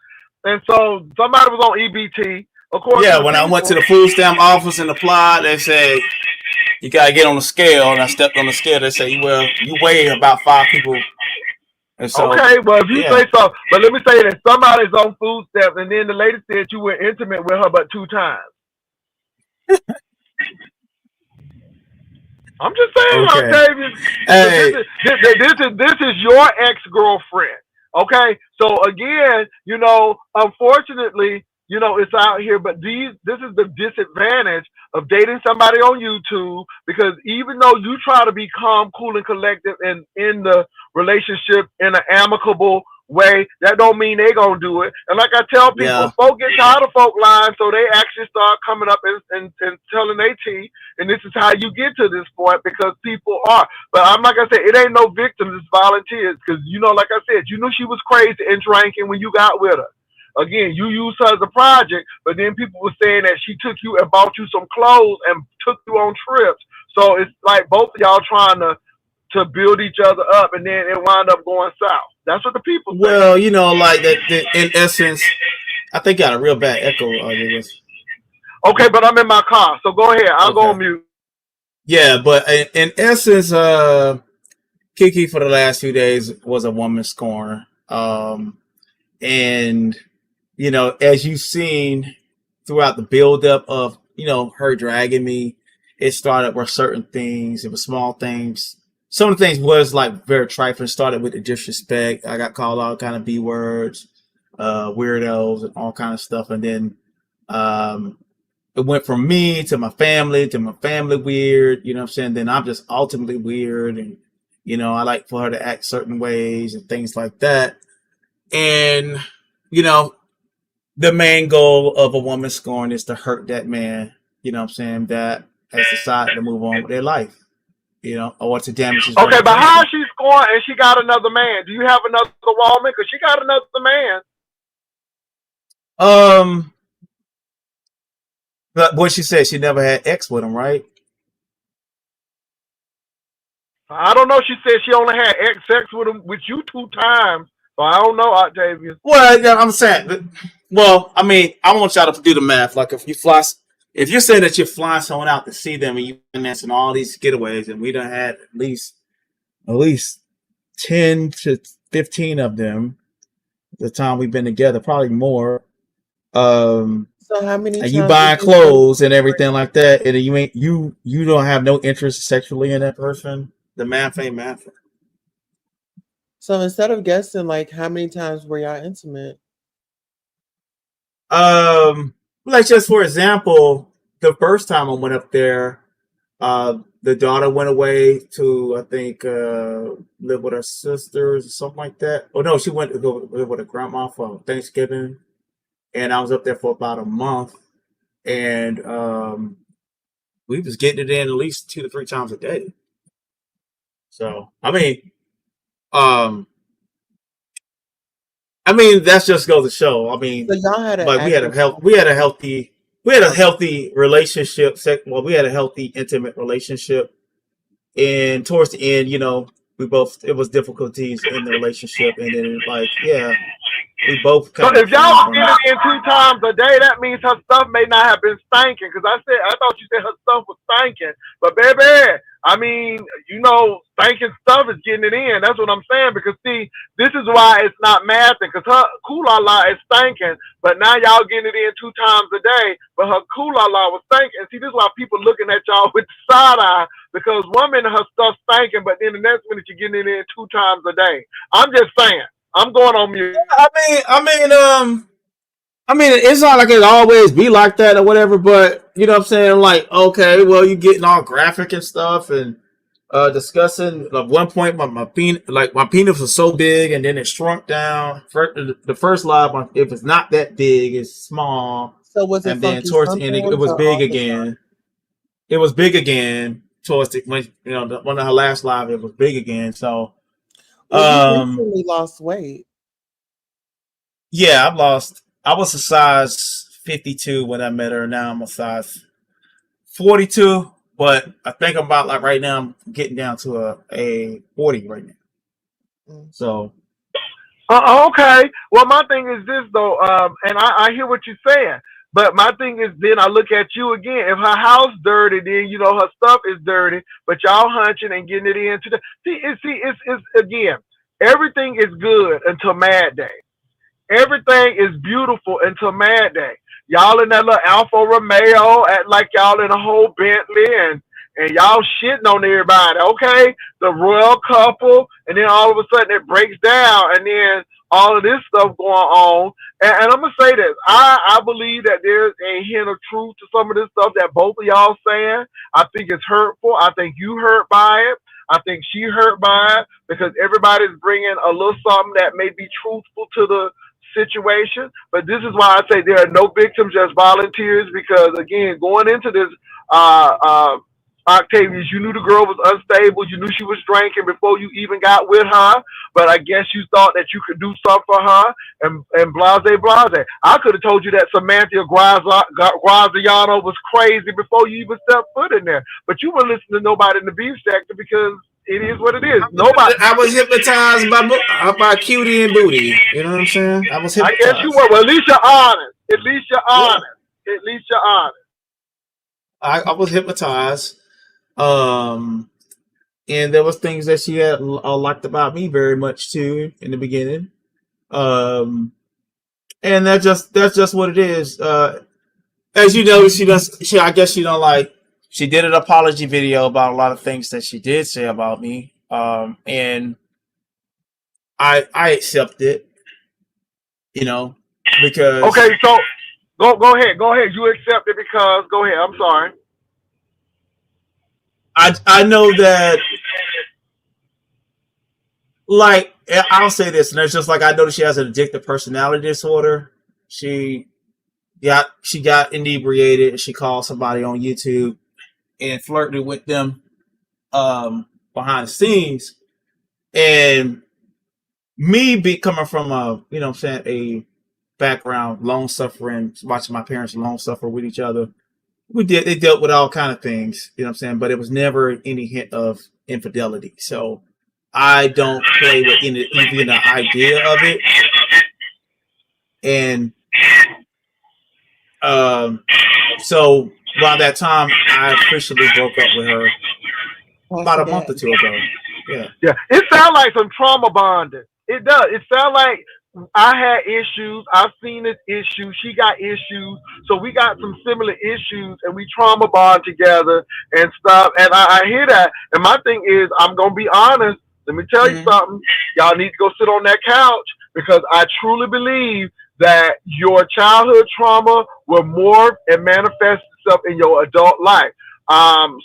and so somebody was on EBT. Of course. Yeah, when I went to the food stamp office and applied, they said you gotta get on the scale, and I stepped on the scale. They say, well, you weigh about 5 people. And so, okay, well, if you say so, but let me say that somebody's on food stamps, and then the lady said you were intimate with her but 2 times. I'm just saying, okay. Octavius. Hey. This is your ex-girlfriend. Okay, so again, you know, unfortunately, you know, it's out here, but this is the disadvantage of dating somebody on YouTube, because even though you try to be calm, cool, and collected and in the relationship in an amicable way, that don't mean they gonna do it. And like I tell people, folk get tired of folk lying, so they actually start coming up and telling their tea. And this is how you get to this point, because people are. But I'm like I said, it ain't no victims, it's volunteers. Because, you know, like I said, you knew she was crazy and drinking when you got with her. Again, you used her as a project, but then people were saying that she took you and bought you some clothes and took you on trips. So it's like both of y'all trying to build each other up, and then it wound up going south. That's what the people say. Well, you know, like that in essence, I think you got a real bad echo. Okay, but I'm in my car, so go ahead. I'll go on mute. Yeah, but in essence, Kiki for the last few days was a woman scorner. And, you know, as you've seen throughout the buildup of, you know, her dragging me, it started with certain things. It was small things. Some of the things was like very trifling. Started with the disrespect. I got called all kind of B words, weirdos, and all kind of stuff. And then it went from me to my family weird. You know what I'm saying? Then I'm just ultimately weird, and you know I like for her to act certain ways and things like that. And you know, the main goal of a woman scorn is to hurt that man. You know what I'm saying? That has decided to move on with their life. You know, or to damage his. Okay, but how is she scoring and she got another man? Do you have another woman? Because she got another man. But what she said, she never had sex with him, right? I don't know. She said she only had sex with him with you 2 times. So I don't know, Octavius. Well, yeah, I'm saying. Well, I mean, I want y'all to do the math. Like, if you're saying that you're flying someone out to see them and you're financing all these getaways, and we done had at least 10 to 15 of them, the time we've been together, probably more. Um, So how many and you times did buying you say? clothes and everything like that, and you ain't you don't have no interest sexually in that person. The math ain't math. So instead of guessing, like how many times were y'all intimate? Like just for example, the first time I went up there, the daughter went away to I think live with her sisters or something like that. Oh no, she went to go live with her grandma for Thanksgiving, and I was up there for about a month, and we was getting it in at least 2 to 3 times a day. So um, I mean that's just goes to show. I So mean, y'all had an like active we had a healthy relationship. Well, we had a healthy intimate relationship, and towards the end, we both it was difficulties in the relationship, and then like we both So kind if of y'all ran was from getting it. it in 2 times a day, that means her stuff may not have been stinking. Cause I thought you said her stuff was stinking, but baby, I mean, stinking stuff is getting it in. That's what I'm saying. Because see, this is why it's not mathing. Cause her kulala is stinking, but now y'all getting it in 2 times a day, but her kulala was stinking. See, this is why people looking at y'all with the side eye. Because one minute her stuff stinking, but then the next minute you're getting it in 2 times a day. I'm just saying. I'm going on mute. I mean, it's not like it always be like that or whatever, but you know what I'm saying? Like, okay, well, you getting all graphic and stuff and discussing. At one point, my penis was so big and then it shrunk down. The first live, it was not that big, it's small, So was it and then funky towards the end, it sometimes was or big all the time? again. It was big again towards the when one of her last live, it was big again. So, Well, you um, recently lost weight. yeah, I was a size 52 when I met her. Now I'm a size 42, but I think I'm about like right now I'm getting down to a 40 right now. Mm. So Okay. Well, my thing is this though, and I hear what you're saying, but my thing is then I look at you again. If her house dirty, then her stuff is dirty, but y'all hunching and getting it into the it's again. Everything is good until Mad Day. Everything is beautiful until Mad Day. Y'all in that little Alfa Romeo, act like y'all in a whole Bentley, and y'all shitting on everybody. Okay, the royal couple, and then all of a sudden it breaks down, and then all of this stuff going on. And I'm gonna say this: I believe that there's a hint of truth to some of this stuff that both of y'all saying. I think it's hurtful. I think you hurt by it. I think she hurt by it because everybody's bringing a little something that may be truthful to the situation. But this is why I say there are no victims, just volunteers. Because again, going into this, uh, uh, Octavius, you knew the girl was unstable. You knew she was drinking before you even got with her. But I guess you thought that you could do something for her and blase blase. I could have told you that Samantha Graziano was crazy before you even stepped foot in there. But you weren't listening to nobody in the beef sector because it is what it is. Nobody. I was hypnotized by cutie and booty. You know what I'm saying? I was I guess you hypnotized. were. Well, at least you're honest. At least you're Yeah, honest. At least you're honest. I was hypnotized. Um, and there was things that she had liked about me very much too in the beginning. Um, and that's just what it is. As you know, I guess she don't like. She did an apology video about a lot of things that she did say about me. And I accept it, you know, because Okay, so go ahead. You accept it because go ahead. I'm sorry. I know that, like, I'll say this, and it's just like I know that she has an addictive personality disorder. She she got inebriated. She called somebody on YouTube and flirted with them behind the scenes. And me be coming from a, I'm saying, a background long suffering, watching my parents long suffer with each other. They dealt with all kind of things, you know what I'm saying, but it was never any hint of infidelity. So I don't play with even the idea of it. And so around that time I officially broke up with her about Pastor a month or Daddy. two ago. Yeah. Yeah, it sounds like some trauma bonding. It does. It sounds like I had issues. I've seen this issue. She got issues. So we got some similar issues and we trauma bond together and stuff. And I hear that. And my thing is, I'm going to be honest. Let me tell you Mhm. something. Y'all need to go sit on that couch because I truly believe that your childhood trauma will morph and manifest itself in your adult life.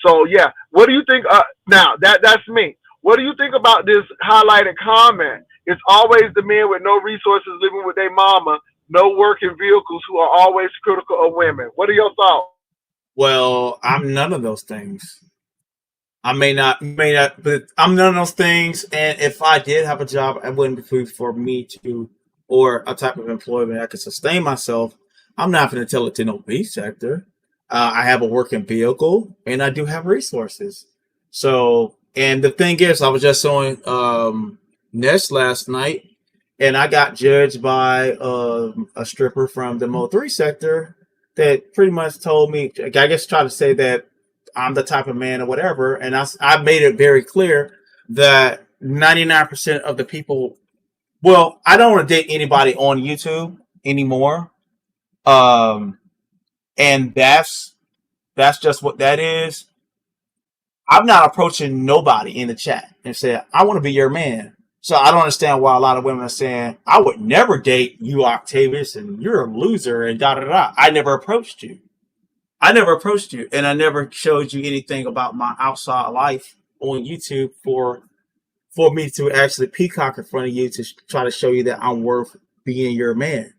So yeah, what do you think? Now that's me. What do you think about this highlighted comment? It's always the men with no resources living with their mama, no working vehicles who are always critical of women. What are your thoughts? Well, I'm none of those things. I may not, but I'm none of those things. And if I did have a job, it wouldn't be food for me to, or a type of employment I could sustain myself. I'm not going to tell it to no B sector. I have a working vehicle, and I do have resources. So, and the thing is, I was just on Nest last night, and I got judged by a stripper from the Mo3 sector that pretty much told me, I guess, try to say that I'm the type of man or whatever. And I made it very clear that 99% of the people, well, I don't want to date anybody on YouTube anymore. Um, and that's just what that is. I'm not approaching nobody in the chat and saying, I want to be your man. So I don't understand why a lot of women are saying, I would never date you, Octavius, and you're a loser and da da da. I never approached you. I never approached you, and I never showed you anything about my outside life on YouTube for me to actually peacock in front of you to try to show you that I'm worth being your man.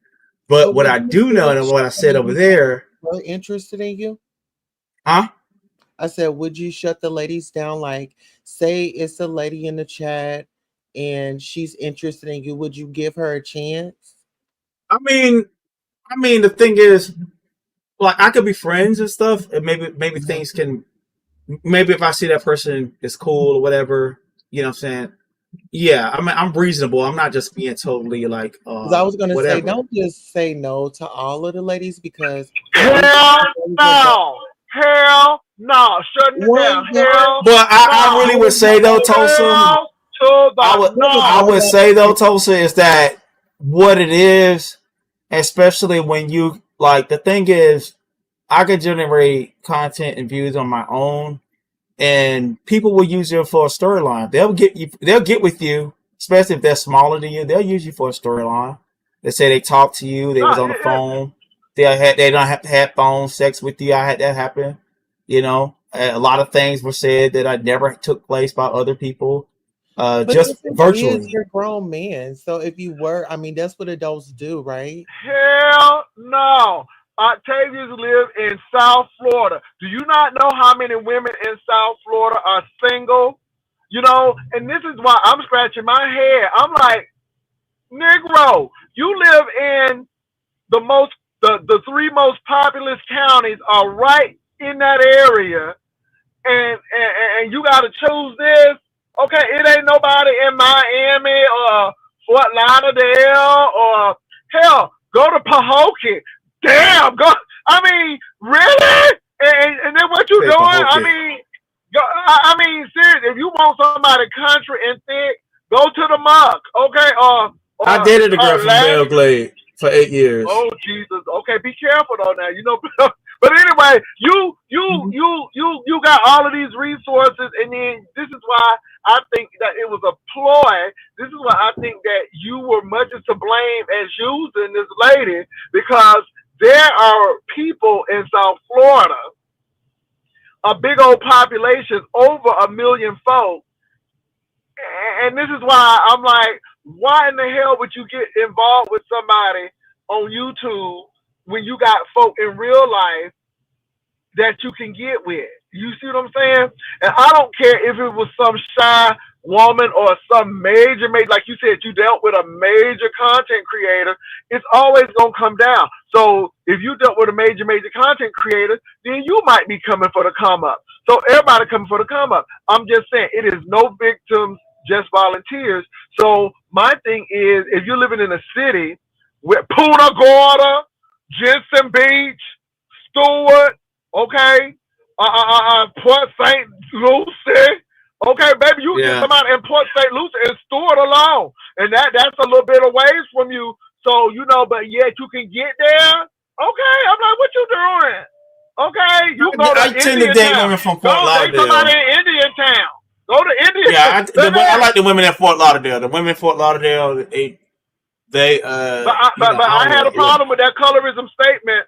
But But what would I you do know, still and shut what I the said over ladies down there, who are interested in you? huh? I said, would you shut the ladies down? Like, say it's a lady in the chat and she's interested in you. Would you give her a chance? I mean, the thing is, like, I could be friends and stuff, and maybe Mhm. things can, maybe if I see that person is cool or whatever, you know what I'm saying? Yeah, I mean, I'm reasonable. I'm not just being totally like Because I was gonna say, whatever. don't just say no to all of the ladies because we Hell will go no. Hell no. Shutting it down. one girl. Hell But I no. really would One say though, girl. Tulsa, Hell to I the would Let us I no. know would that say though, opinion. Tulsa, is that what it is, especially when you like the thing is I could generate content and views on my own, and people will use it for a storyline. They'll get with you, especially if they're smaller than you, they'll use you for a storyline. They say they talked to you, they No, was on the phone, they don't have to have phone sex with you. I had that happen. You know, a lot of things were said that I never took place by other people, But just this is virtually. your grown man. So if you were, I mean, that's what adults do, right? hell no. Octavius live in South Florida. Do you not know how many women in South Florida are single? You know, and this is why I'm scratching my head. I'm like, Negro, you live in the most the three most populous counties are right in that area and you gotta choose this. Okay, it ain't nobody in Miami or Fort Lauderdale or hell, go to Pahokee. Damn, go. I mean, really? And then what you Say doing? I Pahokee. mean, I mean, seriously, if you want somebody country and thick, go to the muck, okay? I Or dated a girl from Atlantic. Belgrade for 8 years. Oh Jesus. Okay, be careful though now. You know, but anyway, you got all of these resources, and then this is why I think that it was a ploy. This is why I think that you were much as to blame as using this lady because there are people in South Florida, a big old population, over 1 million folks, and this is why I'm like, why in the hell would you get involved with somebody on YouTube when you got folk in real life that you can get with? You see what I'm saying? And I don't care if it was some shy woman or some major, like you said, you dealt with a major content creator. It's always gonna come down. So if you dealt with a major content creator, then you might be coming for the come up. So everybody coming for the come up. I'm just saying it is no victims, just volunteers. So my thing is, if you're living in a city with Punta Gorda, Jensen Beach, Stewart, okay, Port St. Lucie, Okay, baby, you can get Yeah. somebody in Port St. Lucie and store it alone, and that's a little bit of ways from you. So but yet you can get there. Okay, I'm like, what you doing? Okay, you go I to tend to Indian date Town. women from Go Fort date somebody Lauderdale. in Indian Town. Go to Indian, Yeah, I baby. like the women in Fort Lauderdale. The women in Fort Lauderdale, they But I I don't had a look. problem with that colorism statement.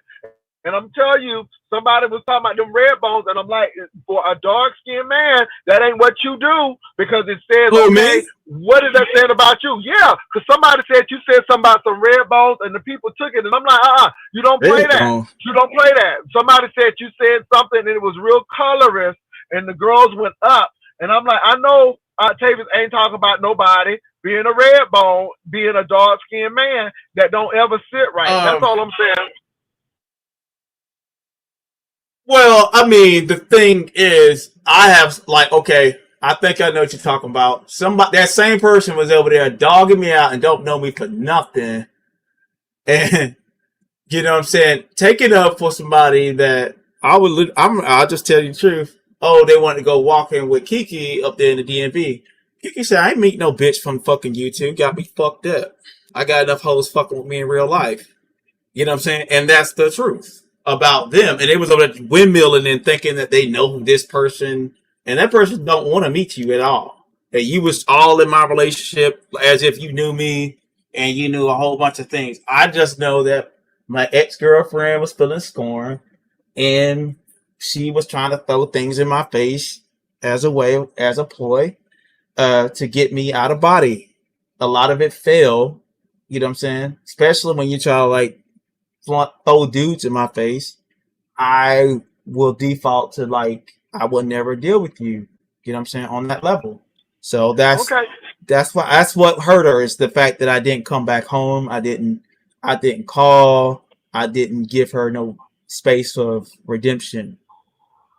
And I'm telling you, somebody was talking about them red bones, and I'm like, for a dark skinned man, that ain't what you do because it says, Who, okay, me? what is that saying about you? Yeah, because somebody said you said something about some red bones, and the people took it, and I'm like, you don't play Red that. bone. You don't play that. Somebody said you said something, and it was real colorist, and the girls went up, and I'm like, I know Tavis ain't talking about nobody being a red bone, being a dark skinned man that don't ever sit right. That's Um, all I'm saying. well, I mean, the thing is, I have like, okay, I think I know what you're talking about. Somebody, that same person was over there dogging me out and don't know me for nothing, and you know what I'm saying, taking up for somebody that I'll just tell you the truth. Oh, they wanted to go walking with Kiki up there in the DMV. Kiki said, I ain't meet no bitch from fucking YouTube. Got me fucked up. I got enough hoes fucking with me in real life. You know what I'm saying? And that's the truth about them. And they was over there windmilling and thinking that they know this person, and that person don't want to meet you at all. That you was all in my relationship as if you knew me and you knew a whole bunch of things. I just know that my ex-girlfriend was feeling scorn and she was trying to throw things in my face as a ploy to get me out of body. A lot of it failed, you know what I'm saying? Especially when you try to like throw dudes in my face, I will default to like I will never deal with you. You know what I'm saying, on that level. So Okay. that's what hurt her is the fact that I didn't come back home. I didn't call. I didn't give her no space of redemption.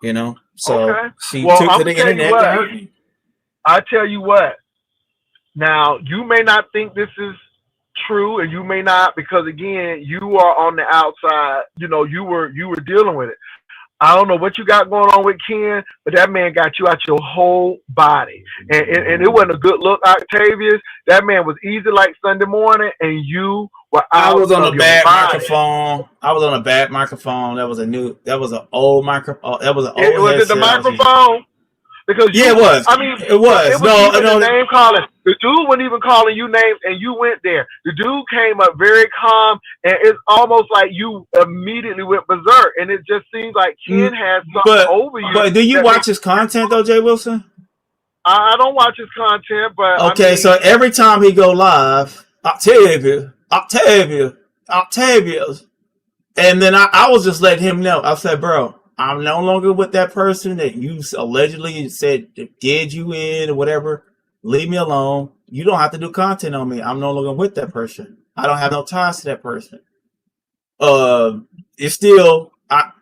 You know, so Okay. she Well, took I'm to gonna the tell you internet to what. hurt me. I tell you what. Now, you may not think this is true, and you may not because again, you are on the outside. You were dealing with it. I don't know what you got going on with Ken, but that man got you out your whole body, and it wasn't a good look, Octavius. That man was easy like Sunday morning, and you were I out was on a of your bad body. microphone. I was on a bad microphone. That was an old microphone. That was an It old was it the headset I was using. microphone? Because Yeah, it was. I mean, It it was. was No, even the no. name calling. The dude wasn't even calling you names, and you went there. The dude came up very calm, and it's almost like you immediately went berserk. And it just seems like Ken has something But over you do you that watch makes. his content though, Jay Wilson? I don't watch his content, but I Okay, so mean, every time he go live, Octavius, and then I was just letting him know. I said, bro, I'm no longer with that person that you allegedly said did you in or whatever. Leave me alone. You don't have to do content on me. I'm no longer with that person. I don't have no ties to that person. It's still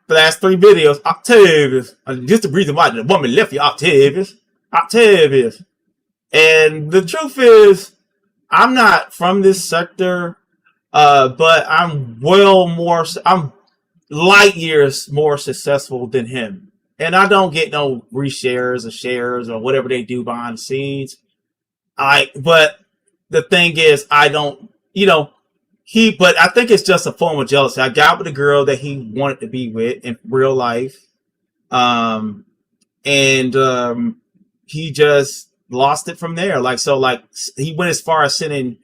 the last three videos, Octavius. Just the reason why the woman left you, Octavius. And the truth is, I'm not from this sector, but I'm light years more successful than him. And I don't get no reshares or shares or whatever they do behind the scenes. But the thing is, I don't, but I think it's just a form of jealousy. I got with a girl that he wanted to be with in real life. Um, and he just lost it from there. Like he went as far as sending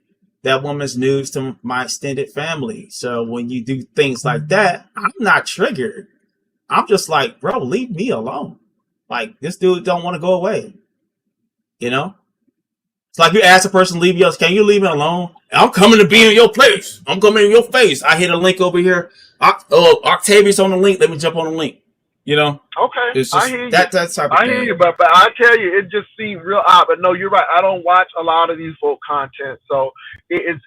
that woman's nudes to my extended family. So when you do things like that, I'm not triggered. I'm just like, bro, leave me alone. Like this dude don't want to go away. You know? It's like you ask a person to leave you, can you leave me alone? I'm coming to be in your place. I'm coming in your face. I hit a link over here. Octavius on the link. Let me jump on the link. You know? okay, It's I just hear you. that type of I hear thing. you, but I tell you, it just seemed real odd. But no, you're right. I don't watch a lot of these folk content, so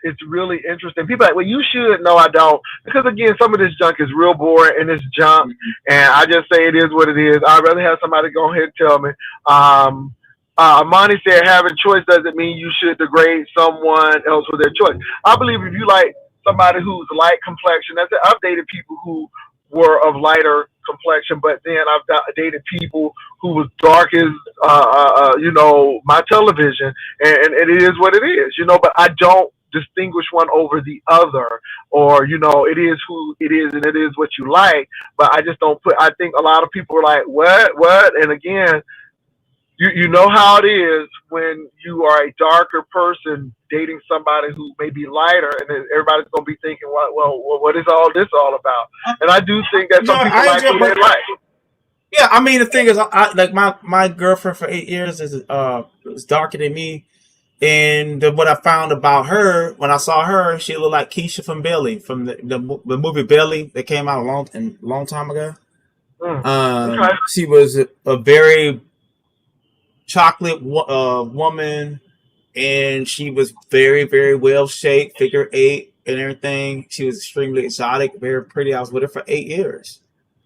it's really interesting. People are like, well, you should. No, I don't, because again, some of this junk is real boring and it's junk, and I just say it is what it is. I'd rather have somebody go ahead and tell me. Amani said having choice doesn't mean you should degrade someone else for their choice. I believe if you like somebody who's light complexion, that's updated people who were of lighter complexion, but then dated people who was dark as my television, and it is what it is, But I don't distinguish one over the other, or it is who it is, and it is what you like. But I just don't put. I think a lot of people are like, what, and again. You know how it is when you are a darker person dating somebody who may be lighter, and then everybody's gonna be thinking, what is all this all about? And I do think that some people like who they like. Yeah, I mean the thing is, I like my girlfriend for 8 years is was darker than me, and what I found about her when I saw her, she looked like Keisha from Billy from the movie Billy that came out a long time ago. Okay. She was a very chocolate woman, and she was very, very well shaped, figure 8 and everything. She was extremely exotic, very pretty. I was with her for 8 years,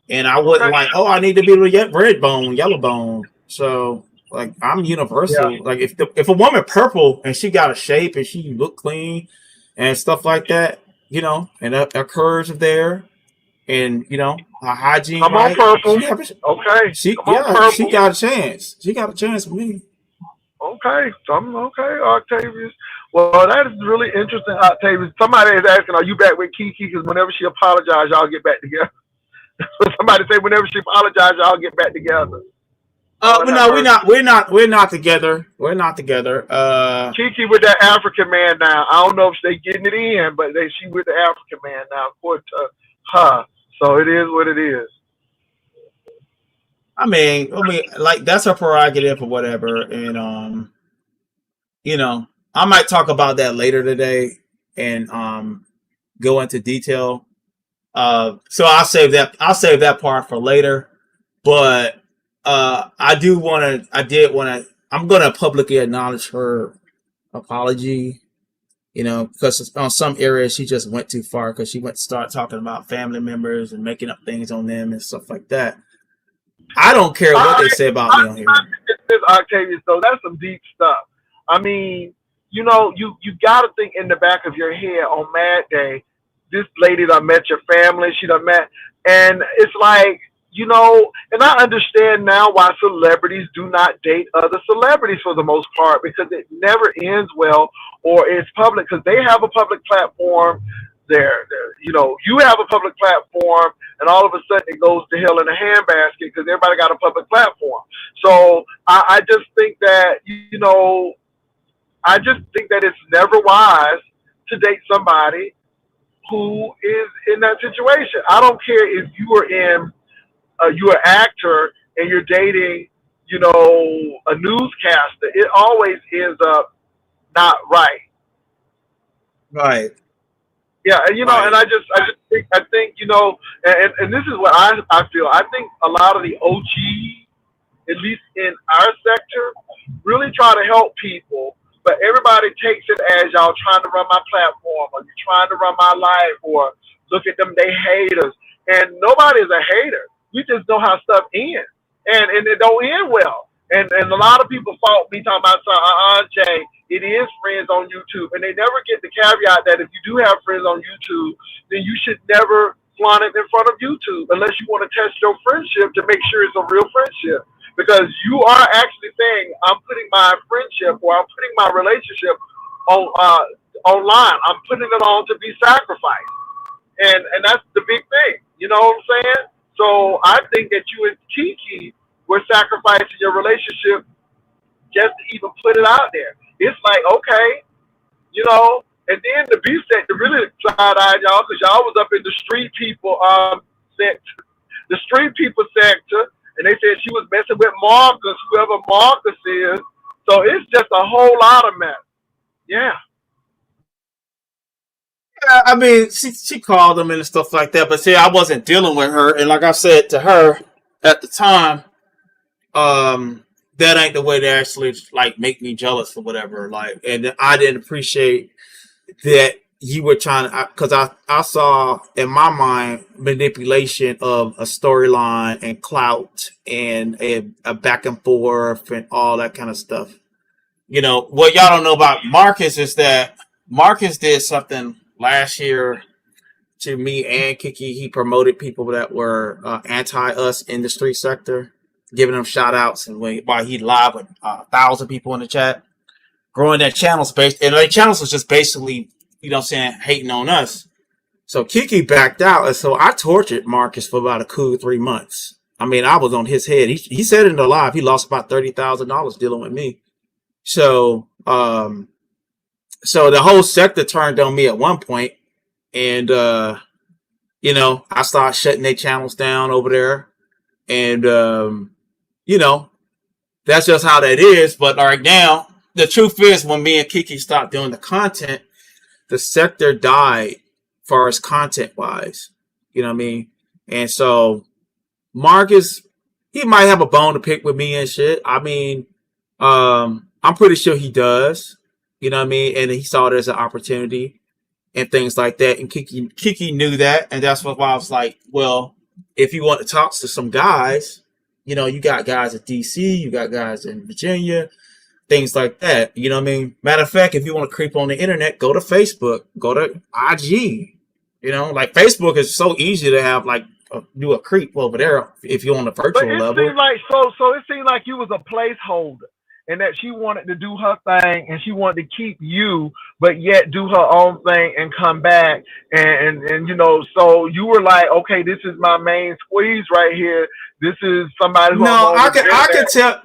and I wasn't like, oh, I need to be with red bone, yellow bone. So like I'm universal. Yeah. Like if a woman purple and she got a shape and she look clean and stuff like that, and her curves are there, and her hygiene. I'm on purple. Okay. She got a chance. She got a chance with me. Okay. Okay, Octavius. Well, that is really interesting, Octavius. Somebody is asking, are you back with Kiki? Because whenever she apologized, y'all get back together. Somebody say whenever she apologized, y'all get back together. No, we're not together. We're not together. Kiki with that African man now. I don't know if they getting it in, but she with the African man now, according to her. So it is what it is. I mean, like that's her prerogative or whatever, and I might talk about that later today and go into detail. So I'll save that part for later. But I'm gonna publicly acknowledge her apology. Because on some areas she just went too far because she went to start talking about family members and making up things on them and stuff like that. I don't care what they say about me on here. Octavius, though, that's some deep stuff. I mean, you got to think in the back of your head on Mad Day, this lady done met your family, she done met, and it's like, and I understand now why celebrities do not date other celebrities for the most part, because it never ends well, or it's public, because they have a public platform. You have a public platform, and all of a sudden it goes to hell in a handbasket because everybody got a public platform. So I just think that, it's never wise to date somebody who is in that situation. I don't care if you are you're an actor and you're dating, a newscaster. It always ends up not right. Right. Yeah, and Right. and I think, and this is what I feel. I think a lot of the OGs, at least in our sector, really try to help people, but everybody takes it as y'all trying to run my platform, or you're trying to run my life, or look at them, they haters. And nobody is a hater. We just know how stuff ends, and it don't end well. And a lot of people fault me talking about, Jay, it is friends on YouTube, and they never get the caveat that if you do have friends on YouTube, then you should never flaunt it in front of YouTube unless you want to test your friendship to make sure it's a real friendship. Because you are actually saying, I'm putting my friendship or I'm putting my relationship on online. I'm putting it on to be sacrificed. And that's the big thing. You know what I'm saying? So I think that you and Kiki were sacrificing your relationship just to even put it out there. It's like, okay, and then the beef sector really side-eyed y'all because y'all was up in the street people sector, the street people sector, and they said she was messing with Marcus, whoever Marcus is. So it's just a whole lot of mess. Yeah. Yeah, I mean, she called them and stuff like that, but see, I wasn't dealing with her, and like I said to her at the time, that ain't the way to actually like make me jealous or whatever. Like, and I didn't appreciate that you were trying to, because I saw in my mind manipulation of a storyline and clout and a back and forth and all that kind of stuff. What y'all don't know about Marcus is that Marcus did something last year to me and Kiki. He promoted people that were anti us in the street sector, giving them shout outs, and while he live with 1,000 people in the chat, growing their channels based, and their channels was just basically, you know what I'm saying, hating on us. So Kiki backed out, and so I tortured Marcus for about a cool 3 months. I mean, I was on his head. He said in the live he lost about $30,000 dealing with me. So so the whole sector turned on me at one point, and you know, I started shutting their channels down over there, and you know, that's just how that is. But right now, the truth is, when me and Kiki stopped doing the content, the sector died far as content wise. You know what I mean? And so Marcus, he might have a bone to pick with me and shit. I mean, I'm pretty sure he does. You know what I mean? And he saw it as an opportunity and things like that. And Kiki knew that, and that's why I was like, well, if you want to talk to some guys, you know, you got guys at DC, you got guys in Virginia, things like that. You know what I mean? Matter of fact, if you want to creep on the internet, go to Facebook, go to IG. You know, like Facebook is so easy to have like do a creep over there if you're on the But virtual it level. seemed like so it seemed like you was a placeholder, and that she wanted to do her thing and she wanted to keep you, but yet do her own thing and come back, and you know, so you were like, okay, this is my main squeeze right here. This is somebody who No, I'm on.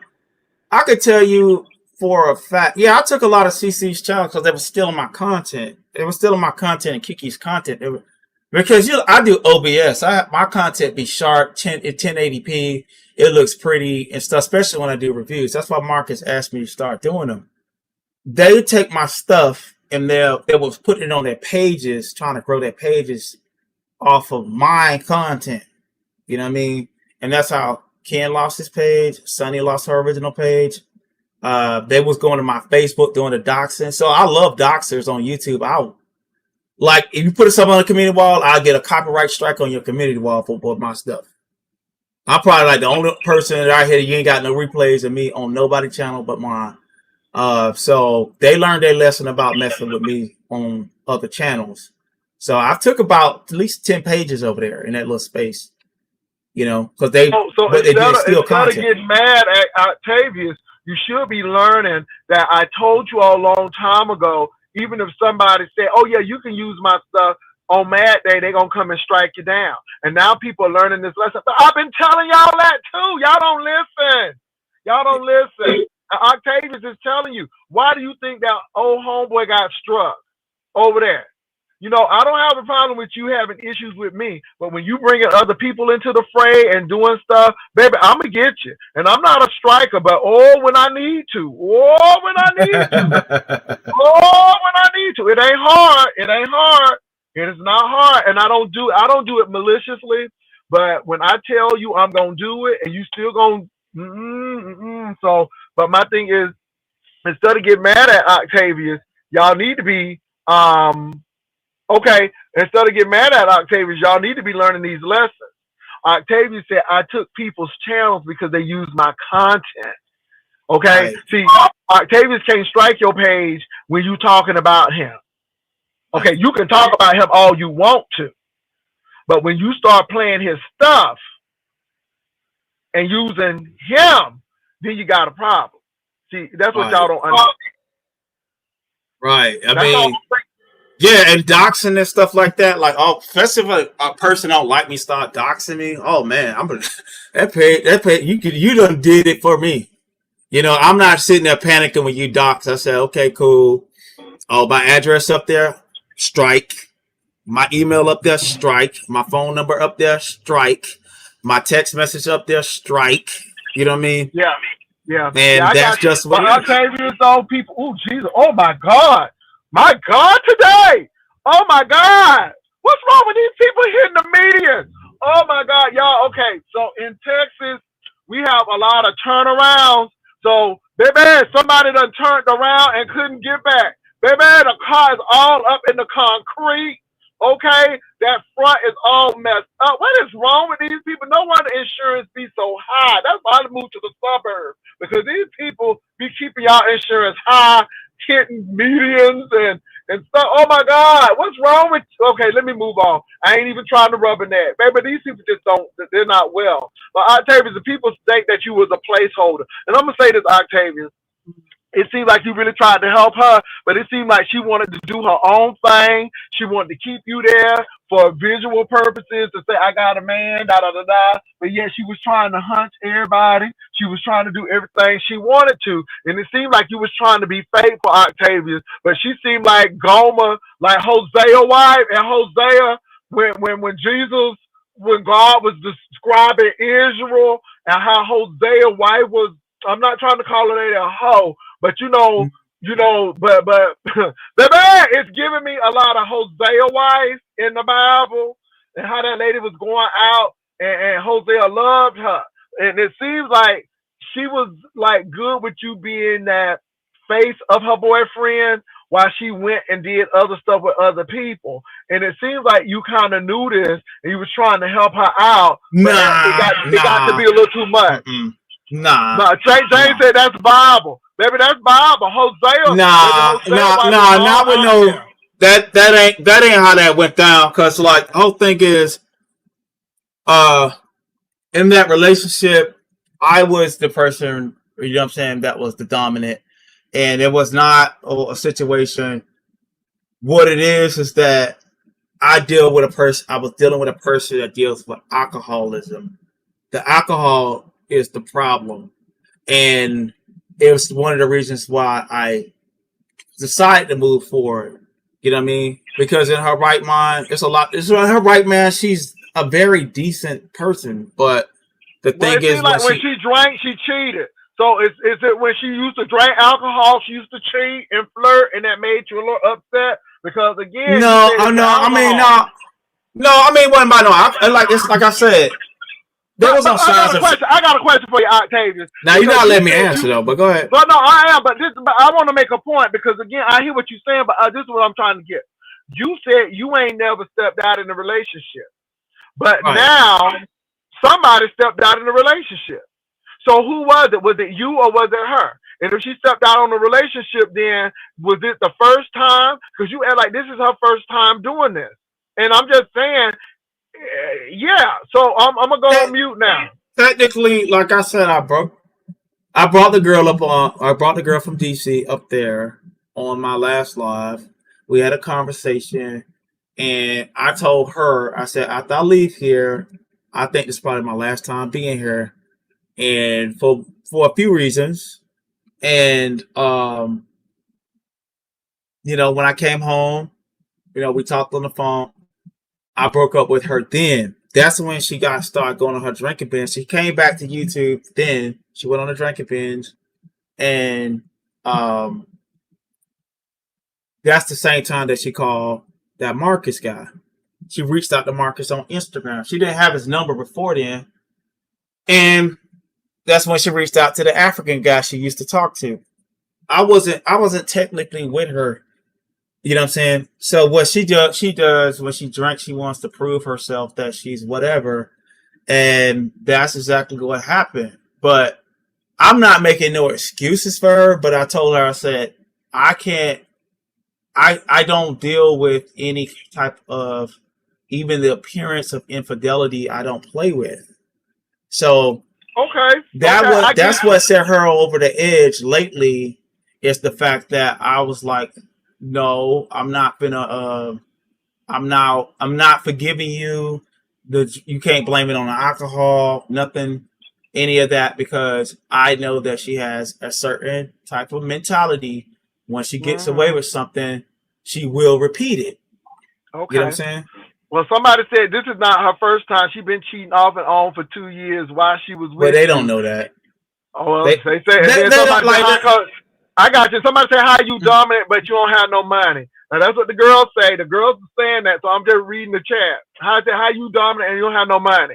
I could tell you for a fact. Yeah, I took a lot of CC's channel because they were still in my content. It was still in my content and Kiki's content. Because I do OBS. My content be sharp, 1080p. It looks pretty and stuff, especially when I do reviews. That's why Marcus asked me to start doing them. They take my stuff and they was putting it on their pages, trying to grow their pages off of my content. You know what I mean? And that's how Ken lost his page. Sunny lost her original page. They was going to my Facebook doing the doxing. So I love doxers on YouTube. Like, if you put something on the community wall, I'll get a copyright strike on your community wall for my stuff. I'm probably like the only person that out here, you ain't got no replays of me on nobody's channel but mine. So they learned their lesson about messing with me on other channels. So I took about at least 10 pages over there in that little space, you know, because they Instead of getting mad at Octavius, you should be learning that I told you all a long time ago. Even if somebody said, oh, yeah, you can use my stuff on Mad Day, they're going to come and strike you down. And now people are learning this lesson. But I've been telling y'all that, too. Y'all don't listen. Y'all don't listen. Octavius is telling you, why do you think that old homeboy got struck over there? You know, I don't have a problem with you having issues with me, but when you bringing other people into the fray and doing stuff, baby, I'm going to get you. And I'm not a striker, but when I need to. When I need to. When I need to. It ain't hard. It ain't hard. It is not hard. And I don't do it maliciously, but when I tell you I'm going to do it and you still going to, So, but my thing is, instead of getting mad at Octavius, y'all need to be, okay, instead of getting mad at Octavius, y'all need to be learning these lessons. Octavius said, I took people's channels because they use my content. Okay? Right. See, Octavius can't strike your page when you talking about him. Okay, you can talk about him all you want to. But when you start playing his stuff and using him, then you got a problem. See, that's what y'all don't understand. Right. I mean, yeah, and doxing and stuff like that. Like, especially if a person don't like me start doxing me. Oh man, that page. You done did it for me. You know, I'm not sitting there panicking when you dox. I said, okay, cool. Oh, my address up there, strike. My email up there, strike. My phone number up there, strike. My text message up there, strike. You know what I mean? Yeah. Yeah. And that's just what Octavius, all people. Oh, Jesus. Oh, my God. My God, today. Oh, my God. What's wrong with these people hitting the median? Oh, my God. Y'all, okay. So in Texas, we have a lot of turnarounds. So, baby, somebody done turned around and couldn't get back. Baby, the car is all up in the concrete. Okay? That front is all messed up. What is wrong with these people? No wonder insurance be so high. That's why I moved to the suburbs. Because these people be keeping y'all insurance high, hitting medians and stuff. Oh my God, what's wrong with you? Okay, let me move on. I ain't even trying to rub a net. Baby, these people just don't, they're not well. But Octavius, the people think that you was a placeholder. And I'm going to say this, Octavius. It seemed like you really tried to help her, but it seemed like she wanted to do her own thing. She wanted to keep you there for visual purposes to say, I got a man, da da da da. But yet she was trying to hunt everybody. She was trying to do everything she wanted to. And it seemed like you was trying to be faithful, Octavius. But she seemed like Gomer, like Hosea wife. And Hosea, when Jesus, when God was describing Israel and how Hosea wife was, I'm not trying to call her a hoe, but but baby, it's giving me a lot of Hosea wife in the Bible and how that lady was going out and Hosea loved her. And it seems like she was like good with you being that face of her boyfriend while she went and did other stuff with other people. And it seems like you kind of knew this and you was trying to help her out. But it got to be a little too much. Nah. James said that's Bible. Baby, that's Bible. Hosea. Not with no. That ain't how that went down. Cause like the whole thing is, in that relationship, I was the person. You know what I'm saying? That was the dominant, and it was not a situation. What it is that I deal with a person. I was dealing with a person that deals with alcoholism. The alcohol is the problem, and it was one of the reasons why I decided to move forward. You know what I mean? Because in her right mind, it's her right mind. She's a very decent person, but the thing is, like when she drank, she cheated. So is it when she used to drink alcohol, she used to cheat and flirt, and that made you a little upset? Because again, I mean, what am I know? Like I said. There was I got a question for you, Octavius. Now you're not letting me answer though, but go ahead. But no, I am. But I want to make a point because again, I hear what you're saying, but this is what I'm trying to get. You said you ain't never stepped out in a relationship, but now somebody stepped out in a relationship. So who was it? Was it you or was it her? And if she stepped out on a relationship, then was it the first time? Because you act like this is her first time doing this, and I'm just saying. Yeah, so I'm gonna go on mute now. Technically, like I said, I brought the girl I brought the girl from DC up there on my last live. We had a conversation, and I told her, I said, after I leave here, I think this is probably my last time being here, and for a few reasons, and when I came home, we talked on the phone. I broke up with her then. That's when she started going on her drinking binge. She came back to YouTube then. She went on a drinking binge. And that's the same time that she called that Marcus guy. She reached out to Marcus on Instagram. She didn't have his number before then. And that's when she reached out to the African guy she used to talk to. I wasn't technically with her. You know what I'm saying? So what she does when she drinks, she wants to prove herself that she's whatever. And that's exactly what happened. But I'm not making no excuses for her, but I told her, I said, I don't deal with any type of, even the appearance of infidelity, I don't play with. So that's what set her over the edge lately, is the fact that I was like, no, I'm not forgiving you. You can't blame it on the alcohol, nothing, any of that, because I know that she has a certain type of mentality. When she gets away with something, she will repeat it. Okay. You know what I'm saying? Well, somebody said this is not her first time. She's been cheating off and on for 2 years while she was with But they don't know that. Oh, well, they say, I got you. Somebody say how you dominant, but you don't have no money. Now that's what the girls say. The girls are saying that, so I'm just reading the chat. How you dominant and you don't have no money?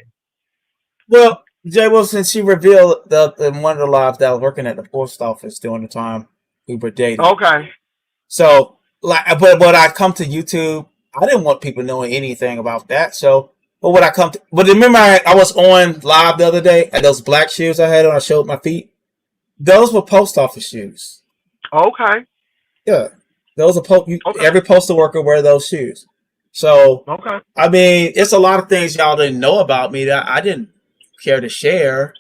Well, Jay Wilson, she revealed in one of the lives that I was working at the post office during the time we were dating. Okay. So, but I come to YouTube, I didn't want people knowing anything about that. So, but remember I was on live the other day, and those black shoes I had on, I showed my feet. Those were post office shoes. Okay. Yeah. Those are Okay. every postal worker wear those shoes. So Okay. I mean, it's a lot of things y'all didn't know about me that I didn't care to share,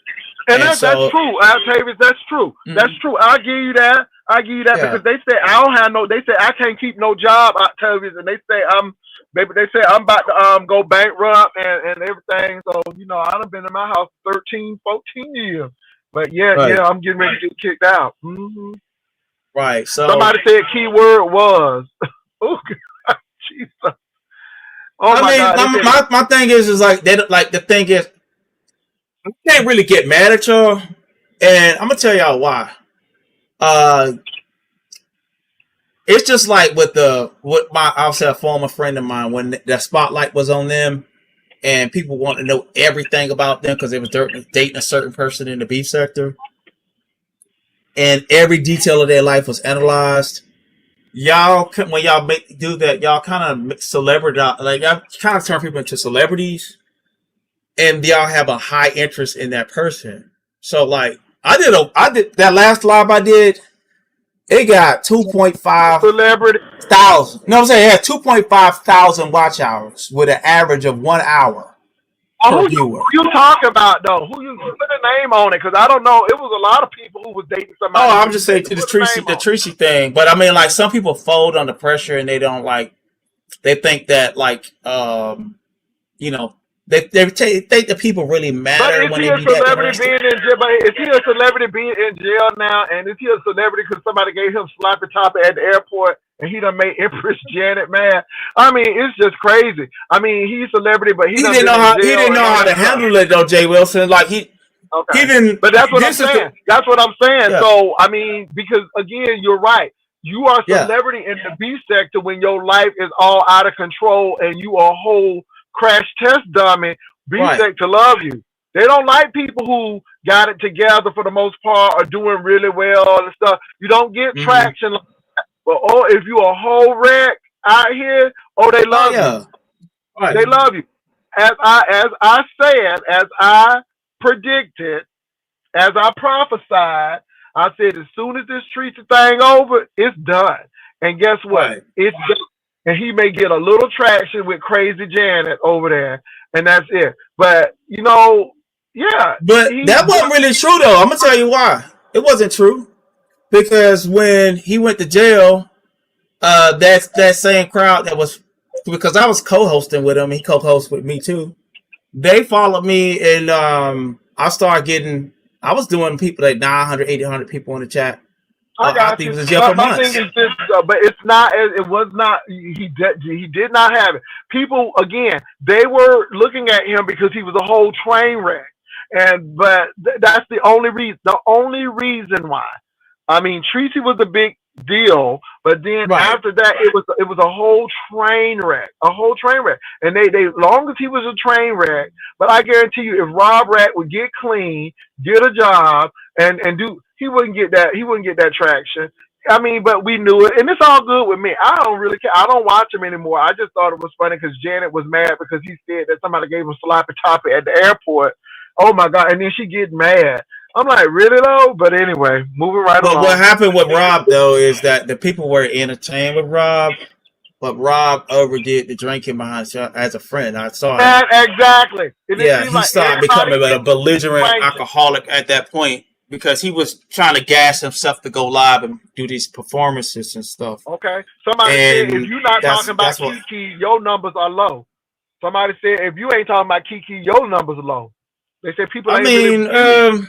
And and that's so true, Tavis. That's true. That's mhm, true. I give you that. I give you that yeah, because they say I don't have no. They say I can't keep no job, Tavis, and they say They say I'm about to go bankrupt and everything. So I done been in my house 13, 14 years. But right, I'm getting ready to get kicked out. right. So Somebody said keyword was. Oh God, Jesus. Oh I my mean, God. They said my thing is like they don't- like the thing is I can't really get mad at y'all, and I'm gonna tell y'all why. Uh, it's just like with my I'll say a former friend of mine when the spotlight was on them and people want to know everything about them because they was dating a certain person in the beef sector and every detail of their life was analyzed. Y'all when y'all do that, y'all kind of celebrity like y'all kind of turn people into celebrities, and y'all have a high interest in that person. So like I did that last live I did. It got 2.5 celebrity. thousand. You know what I'm saying? It had 2.5 thousand watch hours with an average of 1 hour Oh, per who viewer. you talking about though? Who you put a name on it? Because I don't know. It was a lot of people who was dating Oh, somebody I'm who just you saying didn't to put a name The on. Tracy thing, but I mean, like some people fold under pressure and they don't like. They think that like you know, think that people really But matter is when he they a be that celebrity interested. being in jail? But is he a celebrity being in jail now? And is he a celebrity because somebody gave him sloppy toppy at the airport and he done made Empress Janet mad? I mean, it's just crazy. I mean, he's a celebrity, but he done been in He jail didn't and know all how that to stuff. handle it though, Jay Wilson. Like he Okay. didn't. But that's what I'm This is the saying. That's what I'm saying. yeah So, I mean, because again, you're right. You are a yeah celebrity in the B sector when your life is all out of control and you are a whole crash test dummy. B right. sector love you. They don't like people who got it together for the most part or doing really well and stuff. You don't get Mm-hmm. traction. But if you a whole wreck out here, they Oh love you. yeah. Right. They love you. As I said, as I predicted, as I prophesied, I said as soon as this treats the thing over, it's done. And guess what? Right. It's done. And he may get a little traction with Crazy Janet over there, and that's it. But yeah, But he. that wasn't really true though. I'm gonna tell you why. It wasn't true because when he went to jail, that same crowd that was because I was co-hosting with him. He co-hosted with me too. They followed me and I started getting. I was doing people like 900, 800 people in the chat. I After got he you. was in jail for My thing months. is this, but it's not. It was not. He did not have it. People again, they were looking at him because he was a whole train wreck, but that's the only reason. The only reason why. I mean, Tracy was a big deal, but then Right. after that, it was a whole train wreck, and they long as he was a train wreck. But I guarantee you, if Rob Rack would get clean, get a job, and do, he wouldn't get that. He wouldn't get that traction. I mean, but we knew it, and it's all good with me. I don't really care. I don't watch him anymore. I just thought it was funny because Janet was mad because he said that somebody gave him sloppy toppy at the airport. Oh my God! And then she get mad. I'm like, really though? But anyway, moving right But what along. happened with Rob though is that the people were entertained with Rob, but Rob overdid the drinking behind as a friend. I saw it. And exactly. And it Yeah, seems he like started everybody becoming a belligerent drinking. alcoholic at that point because he was trying to gas himself to go live and do these performances and stuff. Okay. Somebody said if And you're not talking about that's what Kiki, your numbers are low. Somebody said if you ain't talking about Kiki, your numbers are low. They said people I ain't really mean.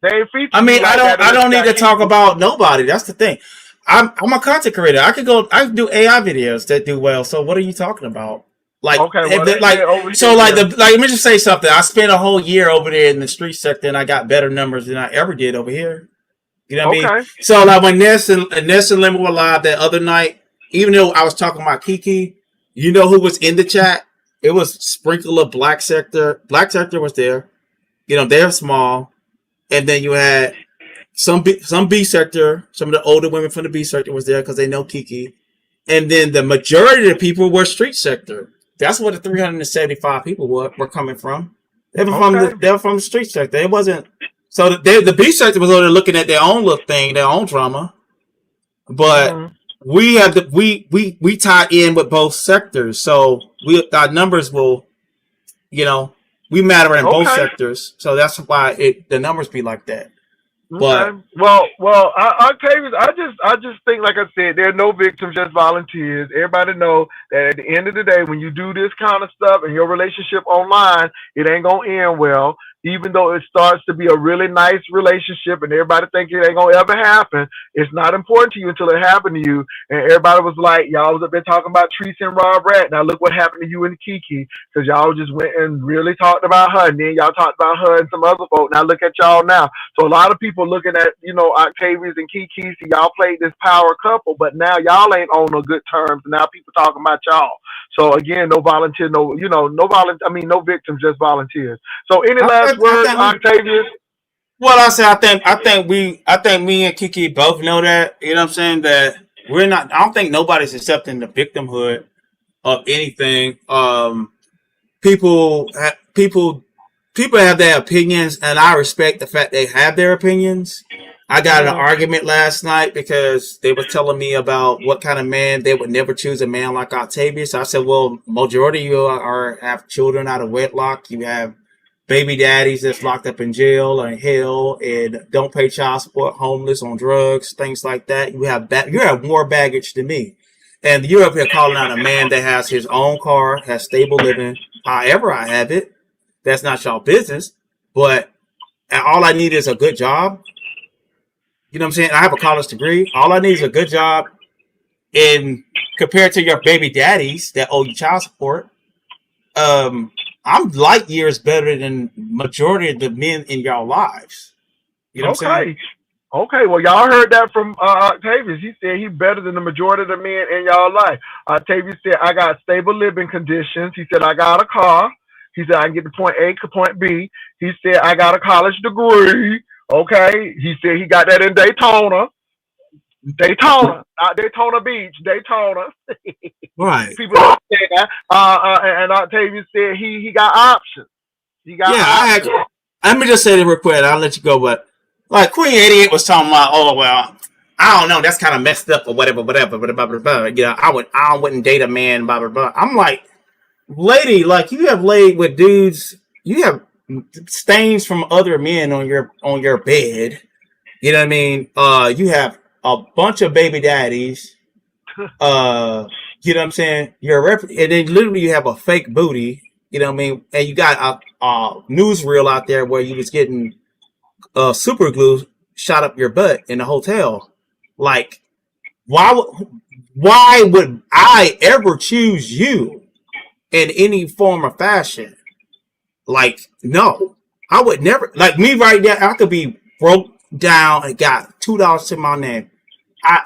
they ain't featuring you I like that I unless don't you need got to talk Kiki. about nobody. That's the thing. I'm a content creator. I can do AI videos that do well. So what are you talking about? Like Okay, well they said like over so here, like yeah. let me just say something. I spent a whole year over there in the street sector and I got better numbers than I ever did over here. You know what I mean? Okay. So like when Ness and Lemon were live that other night, even though I was talking about Kiki, you know who was in the chat? It was Sprinkle of Black Sector. Black Sector was there. You know, they're small. And then you had some B sector, some of the older women from the B sector was there because they know Kiki. And then the majority of the people were street sector. That's where the 375 people were coming from. Okay. They were from the street sector. It wasn't so the B sector was over there looking at their own little thing, their own drama. But Mhm. we have the we tie in with both sectors, so our numbers will, you know, we matter in both Okay. sectors, so that's why the numbers be like that. But Okay. Octavius, I just think, like I said, there are no victims, just volunteers. Everybody know that at the end of the day, when you do this kind of stuff and your relationship online, it ain't gonna end well. Even though it starts to be a really nice relationship and everybody think it ain't gonna ever happen, it's not important to you until it happened to you. And everybody was like, y'all was up there talking about Teresa and Rob Rat. Now look what happened to you and Kiki, because y'all just went and really talked about her, and then y'all talked about her and some other folk. Now look at y'all now. So a lot of people looking at, Octavius and Kiki, see y'all played this power couple, but now y'all ain't on no good terms. Now people talking about y'all. So again, no volunteer, no victims, just volunteers. So any last I words, think Octavius? well, I say I think me and Kiki both know that. You know what I'm saying? That we're not. I don't think nobody's accepting the victimhood of anything. People people have their opinions, and I respect the fact they have their opinions. I got in an Mm, argument last night because they were telling me about what kind of man they would never choose a man like Octavius. I said, well, majority of you have children out of wedlock. You have baby daddies that's locked up in jail or in hell and don't pay child support, homeless, on drugs, things like that. You have more baggage than me. And you're up here calling out a man that has his own car, has stable living. However, I have it. That's not y'all business. But all I need is a good job. You know what I'm saying? I have a college degree. All I need is a good job. And compared to your baby daddies that owe you child support, I'm light years better than majority of the men in y'all lives. You know what I'm saying? okay. Okay, well, y'all heard that from Octavius. He said he's better than the majority of the men in y'all life. Octavius said, I got stable living conditions. He said, I got a car. He said, I can get to point A to point B. He said, I got a college degree. Okay. He said he got that in Daytona. Daytona, not Daytona Beach, Daytona. Right. People don't say that. And Octavius said he got options. He got Yeah, options. let me just say this real quick. I'll let you go. But like Queen 88 was talking about, oh well, I don't know, that's kind of messed up or whatever, whatever, blah, blah, blah, blah. You know, I wouldn't date a man, blah blah blah. I'm like, lady, like you have laid with dudes, you have stains from other men on your bed. You know what I mean? You have a bunch of baby daddies. You know what I'm saying? And then literally you have a fake booty. You know what I mean? And you got a newsreel out there where you was getting super glue shot up your butt in a hotel. Like, why would I ever choose you in any form or fashion? Like, no, I would never. Like me right now, I could be broke down and got $2 to my name.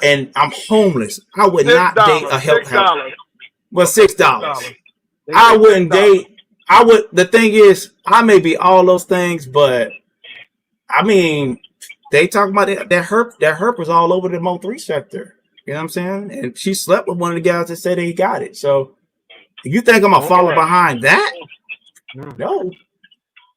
And I'm homeless. I would Six not date dollars. a help. $6. Well, Okay, $6. $6. They I say wouldn't $6. date. I would. The thing is, I may be all those things, but I mean, they talk about it, that herp. That herp was all over the Mo3 sector. You know what I'm saying? And she slept with one of the guys that said that he got it. So you think I'm I gonna don't know follow that. behind that? Mm, No.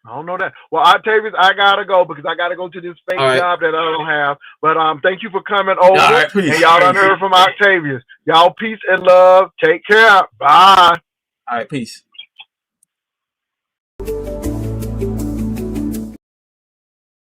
I don't know that. Well, Octavius, I gotta go because I gotta go to this All fake right. job that I don't have. But thank you for coming All over, right. and Peace. y'all done heard from Octavius. Y'all peace and love. Take care. Bye. All right. Peace.